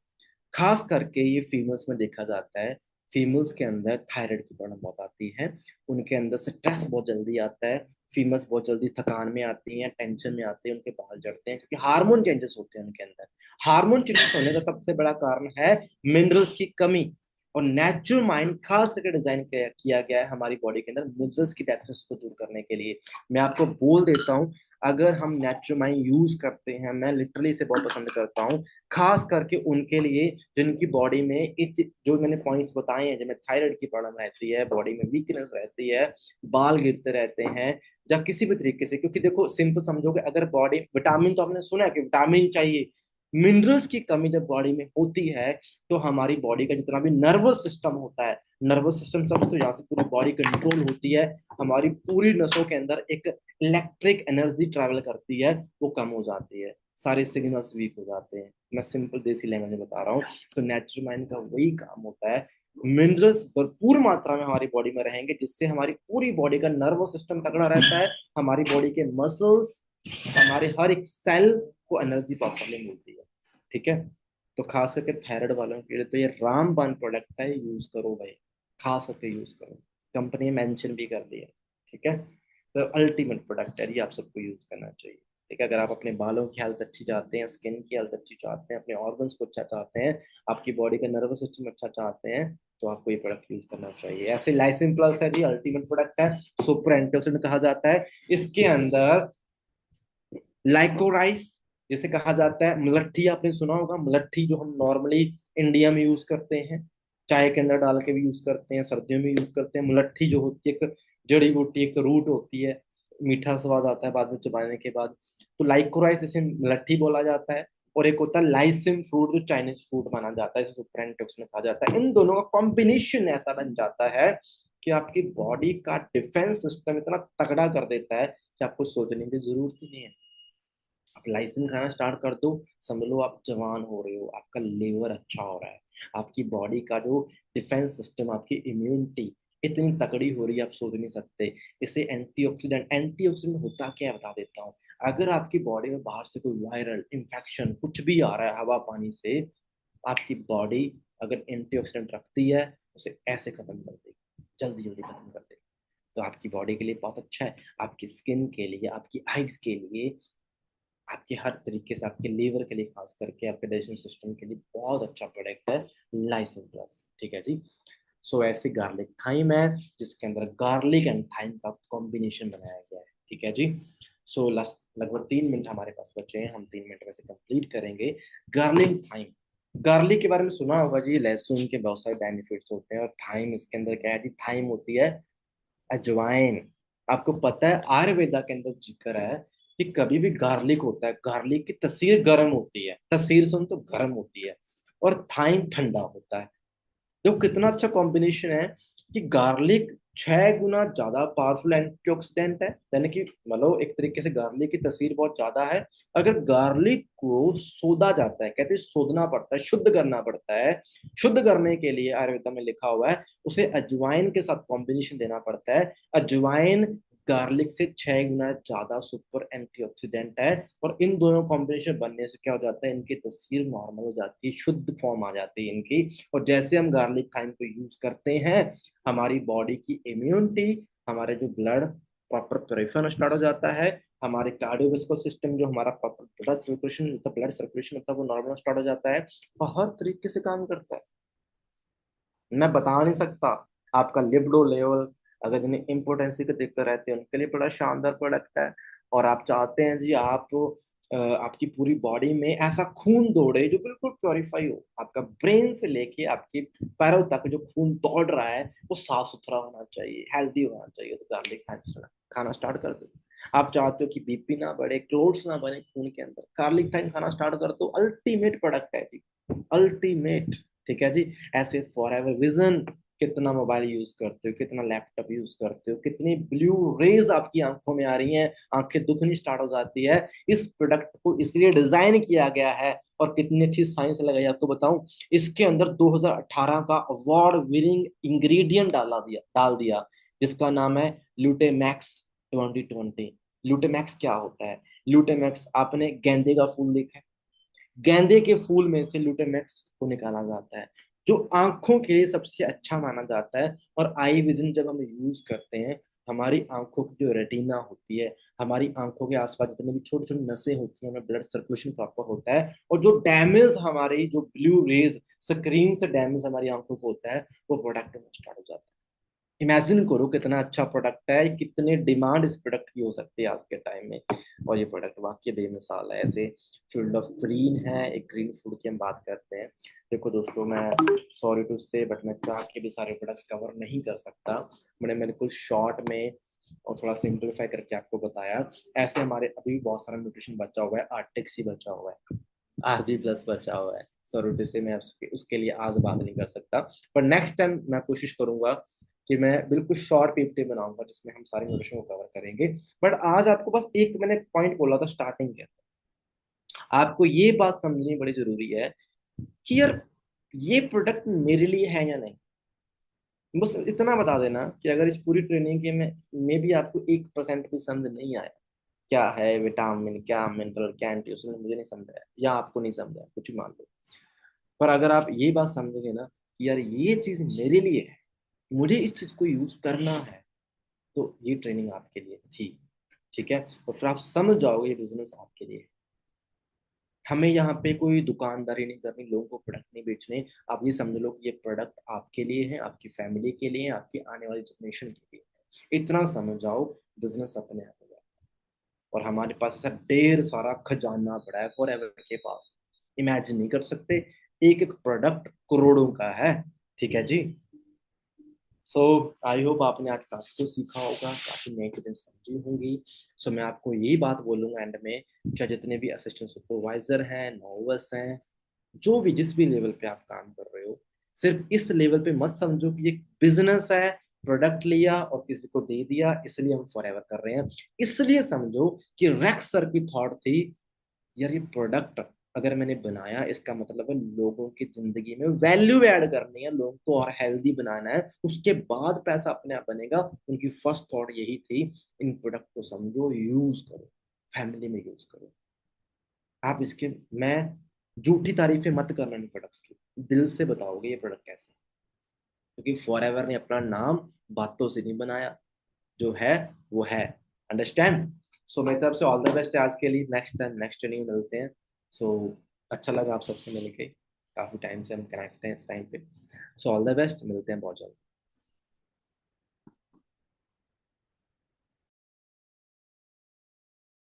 खास करके ये फीमेल्स में देखा जाता है। फीमेल्स के अंदर थायराइड की प्रॉब्लम बहुत आती है, उनके अंदर स्ट्रेस बहुत जल्दी आता है, फीमेल्स बहुत जल्दी थकान में आती हैं, टेंशन में आती हैं, उनके बाल झड़ते हैं, क्योंकि हार्मोन चेंजेस होते हैं उनके अंदर। हार्मोन चेंजेस होने का सबसे बड़ा कारण है मिनरल्स की कमी। और नेचुरल माइंड खास करके डिजाइन किया गया है हमारी बॉडी के अंदर मिनरल्स की डेफिशिएंसी को दूर करने के लिए। मैं आपको बोल देता हूँ, अगर हम नेचुरल माइंड यूज करते हैं, मैं लिटरली इसे बहुत पसंद करता हूँ, खास करके उनके लिए जिनकी बॉडी में इस, जो मैंने पॉइंट्स बताए हैं, जिनमें थायराइड की प्रॉब्लम रहती है, बॉडी में वीकनेस रहती है, बाल गिरते रहते हैं, या किसी भी तरीके से, क्योंकि देखो सिंपल समझोगे, अगर बॉडी, विटामिन तो आपने सुना है कि विटामिन चाहिए, मिनरल्स की कमी जब बॉडी में होती है, तो हमारी बॉडी का जितना भी नर्वस सिस्टम होता है, नर्वस सिस्टम सब तो यहाँ से पूरी बॉडी कंट्रोल होती है, हमारी पूरी नसों के अंदर एक इलेक्ट्रिक एनर्जी ट्रैवल करती है, वो कम हो जाती है, सारे सिग्नल्स वीक हो जाते हैं। मैं सिंपल देसी लैंग्वेज में बता रहा हूँ। तो नेचुरल माइंड का वही काम होता है, मिनरल्स भरपूर मात्रा में हमारी बॉडी में रहेंगे, जिससे हमारी पूरी बॉडी का नर्वस सिस्टम तगड़ा रहता है, हमारी बॉडी के मसल्स, हमारे हर एक सेल को एनर्जी प्रॉपरली मिलती है। ठीक है, तो खास करके थायराइड वालों के लिए तो ये रामबाण प्रोडक्ट है, यूज करो भाई, खास करके यूज करो, कंपनी मेंशन भी कर दिया। ठीक है, तो अल्टीमेट प्रोडक्ट है ये, आप सबको यूज करना चाहिए। ठीक है, अगर आप अपने बालों की हेल्थ अच्छी चाहते हैं, स्किन की हेल्थ अच्छी चाहते हैं, अपने ऑर्गन्स को अच्छा चाहते हैं, आपकी बॉडी का नर्वस सिस्टम अच्छा चाहते हैं, तो आपको ये प्रोडक्ट यूज करना चाहिए। ऐसे लाइसिन प्लस है जी, अल्टीमेट प्रोडक्ट है, सुपर एंटीऑक्सीडेंट कहा जाता है। इसके अंदर लाइकोराइस जिसे कहा जाता है, मलट्ठी आपने सुना होगा, मलट्ठी जो हम नॉर्मली इंडिया में यूज करते हैं, चाय के अंदर डाल के भी यूज करते हैं, सर्दियों में यूज करते हैं। मलट्ठी जो होती है एक जड़ी बूटी, एक रूट होती है, मीठा स्वाद आता है बाद में चबाने के बाद। तो लाइकोराइस जिसे मलट्ठी बोला जाता है, और एक होता है लाइसिम फ्रूट जो चाइनीज फूड माना जाता है, जिसे सुपर एंटीऑक्सीडेंट कहा जाता है। इन दोनों का कॉम्बिनेशन ऐसा बन जाता है कि आपकी बॉडी का डिफेंस सिस्टम इतना तगड़ा कर देता है कि आपको सोचने की जरूरत ही नहीं है। आप लाइसिन खाना स्टार्ट कर दो, समझ लो आप जवान हो रहे हो, आपका लिवर अच्छा हो रहा है, आपकी बॉडी का जो डिफेंस सिस्टम, आपकी इम्यूनिटी, इतनी तकड़ी हो रही है आप सोच नहीं सकते। इसे एंटीऑक्सीडेंट होता क्या है बता देता हूँ। अगर आपकी बॉडी में बाहर से कोई वायरल इन्फेक्शन कुछ भी आ रहा है हवा पानी से, आपकी बॉडी अगर एंटीऑक्सीडेंट रखती है उसे ऐसे खत्म कर देगी, जल्दी जल्दी खत्म कर देगी। तो आपकी बॉडी के लिए बहुत अच्छा है, आपकी स्किन के लिए, आपकी आइज के लिए, आपके हर तरीके से, आपके लीवर के लिए, खास करके आपके डाइजेशन सिस्टम के लिए बहुत अच्छा प्रोडक्ट है लाइसिन प्लस। ठीक है जी। सो ऐसे गार्लिक थाइम है जिसके अंदर गार्लिक एंड थाइम का कॉम्बिनेशन बनाया गया है। ठीक है जी। सो लास्ट लगभग 3 मिनट हमारे पास बचे हैं, हम 3 मिनट में से कंप्लीट करेंगे। गार्लिक थाइम, गार्लिक के बारे में सुना होगा जी, लहसुन के बहुत सारे बेनिफिट्स होते हैं, और थाइम इसके अंदर क्या है जी, थाइम होती है अजवाइन। आपको पता है आयुर्वेदा के अंदर जिक्र है कि कभी भी गार्लिक होता है, गार्लिक की तसीर गर्म होती है, तसीर सुन तो गर्म होती है, और थाइम ठंडा होता है। तो कितना अच्छा कॉम्बिनेशन है कि गार्लिक 6 गुना ज्यादा पावरफुल एंटीऑक्सीडेंट है, यानी कि मतलब एक तरीके से गार्लिक की तसीर बहुत ज्यादा है। अगर गार्लिक को सोदा जाता है, कहते हैं सोदना पड़ता है, शुद्ध करना पड़ता है, शुद्ध करने के लिए आयुर्वेदा में लिखा हुआ है उसे अजवाइन के साथ कॉम्बिनेशन देना पड़ता है। अजवाइन गार्लिक से 6 गुना ज्यादा सुपर एंटीऑक्सीडेंट है, और इन दोनों कॉम्बिनेशन बनने से क्या हो जाता है, इनकी तस्वीर नॉर्मल हो जाती है, शुद्ध फॉर्म आ जाती है इनकी। और जैसे हम गार्लिक थाइम को यूज करते हैं, हमारी बॉडी की इम्यूनिटी, हमारे जो ब्लड प्रॉपर प्योरीफाई स्टार्ट हो जाता है, हमारे कार्डियोवास्कुलर सिस्टम जो हमारा प्रॉपर ब्लड सर्कुलेशन होता है वो नॉर्मल स्टार्ट हो जाता है, और हर तरीके से काम करता है। मैं बता नहीं सकता। आपका लिबिडो लेवल, अगर जिन्हें इम्पोर्टेंसी की दिक्कत रहती है उनके लिए बड़ा शानदार प्रोडक्ट है। और आप चाहते हैं जी आप आपकी पूरी बॉडी में ऐसा खून दौड़े जो बिल्कुल प्योरीफाई हो, आपका ब्रेन से लेके आपके पैरों तक जो खून दौड़ रहा है वो साफ सुथरा होना चाहिए, हेल्दी होना चाहिए, तो गार्लिक खाना स्टार्ट कर दो। आप चाहते हो कि बीपी ना बढ़े, क्लोट्स ना बने खून के अंदर, गार्लिक टाइम खाना स्टार्ट कर दो, अल्टीमेट प्रोडक्ट है जी, अल्टीमेट। ठीक है जी। ऐसे फॉर एवर विजन, कितना मोबाइल यूज करते हो, कितना लैपटॉप यूज करते हो, कितनी ब्लू रेज आपकी आंखों में आ रही हैं, आंखें दुखनी स्टार्ट हो जाती है, इस प्रोडक्ट को इसलिए डिजाइन किया गया है। और कितनी अच्छी साइंस लगाई आपको बताऊं, इसके अंदर 2018 का अवार्ड विनिंग इंग्रेडिएंट डाल दिया, जिसका नाम है लूटेमैक्स 2020। लूटेमैक्स क्या होता है? लूटेमैक्स, आपने गेंदे का फूल देखा है? गेंदे के फूल में से लूटेमैक्स को निकाला जाता है, जो आंखों के लिए सबसे अच्छा माना जाता है। और आई विजन जब हम यूज करते हैं, हमारी आंखों की जो रेटिना होती है, हमारी आंखों के आसपास जितने भी छोटी छोटी नसें होती हैं, हमें ब्लड सर्कुलेशन प्रॉपर होता है, और जो डैमेज हमारी जो ब्लू रेज स्क्रीन से डैमेज हमारी आंखों को होता है, वो प्रोडक्ट में स्टार्ट हो जाता है। इमेजिन करो कितना अच्छा प्रोडक्ट है, कितने डिमांड इस प्रोडक्ट की हो सकती है आज के टाइम में। और ये प्रोडक्ट वाकई बेमिसाल है। ऐसे फील्ड ऑफ ग्रीन है, एक ग्रीन फूड की हम बात करते हैं। देखो दोस्तों, मैं सॉरी टू से बट मैं चाह के भी सारे प्रोडक्ट्स कवर नहीं कर सकता। मैंने मैंने कुछ शॉर्ट में और थोड़ा सिंपलीफाई करके आपको बताया। ऐसे हमारे अभी भी बहुत सारा न्यूट्रिशन बचा हुआ है, आर्टिक्स ही बचा हुआ है, आरजी प्लस बचा हुआ है। सॉरी से मैं उसके लिए आज बात नहीं कर सकता। पर नेक्स्ट टाइम मैं कोशिश करूंगा कि मैं बिल्कुल शॉर्ट पीपीटी बनाऊंगा जिसमें हम सारे न्यूट्रिशन को कवर करेंगे। बट आज आपको बस एक मैंने पॉइंट बोला था स्टार्टिंग के, आपको ये बात समझनी बड़ी जरूरी है कि यार ये प्रोडक्ट मेरे लिए है या नहीं। बस इतना बता देना कि अगर इस पूरी ट्रेनिंग के में भी आपको 1% भी समझ नहीं आया, क्या है विटामिन, क्या मिनरल, क्या एंटी, उसने मुझे नहीं समझाया या आपको नहीं समझाया, कुछ भी मान लो, पर अगर आप ये बात समझोगे ना कि यार ये चीज मेरे लिए है, मुझे इस चीज को यूज करना है, तो ये ट्रेनिंग आपके लिए थी। ठीक है। और फिर आप समझ जाओगे ये बिजनेस आपके लिए है। हमें यहाँ पे कोई दुकानदारी नहीं करनी, लोगों को प्रोडक्ट नहीं बेचने। आप ये समझ लो कि ये प्रोडक्ट आपके लिए है, आपकी फैमिली के लिए है, आपकी आने वाली जनरेशन के लिए है, इतना समझ जाओ, बिजनेस अपने आप हो जाए। और हमारे पास ऐसा ढेर सारा खजाना पड़ा है फॉर एवर के पास, इमेजिन नहीं कर सकते। एक एक प्रोडक्ट करोड़ों का है। ठीक है जी। सो आई होप आपने आज काफी कुछ सीखा होगा, काफी नई चीजें समझी होंगी। सो मैं आपको यही बात बोलूंगा एंड में, क्या जितने भी असिस्टेंट सुपरवाइजर हैं, नोवर्स हैं, जो भी जिस भी लेवल पे आप काम कर रहे हो, सिर्फ इस लेवल पे मत समझो कि एक बिजनेस है, प्रोडक्ट लिया और किसी को दे दिया इसलिए हम फॉरएवर कर रहे हैं। इसलिए समझो कि रेक्स सर की थॉट थी, यार ये प्रोडक्ट अगर मैंने बनाया, इसका मतलब है लोगों की जिंदगी में वैल्यू ऐड करनी है, लोगों को और हेल्दी बनाना है, उसके बाद पैसा अपने आप बनेगा। उनकी फर्स्ट थॉट यही थी, इन प्रोडक्ट को समझो, यूज करो, फैमिली में यूज करो। आप इसके, मैं झूठी तारीफें मत करना इन प्रोडक्ट्स की, दिल से बताओगे ये प्रोडक्ट कैसे है। क्योंकि फॉरएवर ने अपना नाम बातों से नहीं बनाया, जो है वो है। अंडरस्टैंड? सो मेरी तरफ से ऑल द बेस्ट आज के लिए, नेक्स्ट टाइम नेक्स्ट ट्रेनिंग में मिलते हैं। सो अच्छा लगा आप सबसे मिलके, काफी टाइम से हम कनेक्ट हैं इस टाइम पे। सो ऑल द बेस्ट, मिलते हैं बहुत जल्द।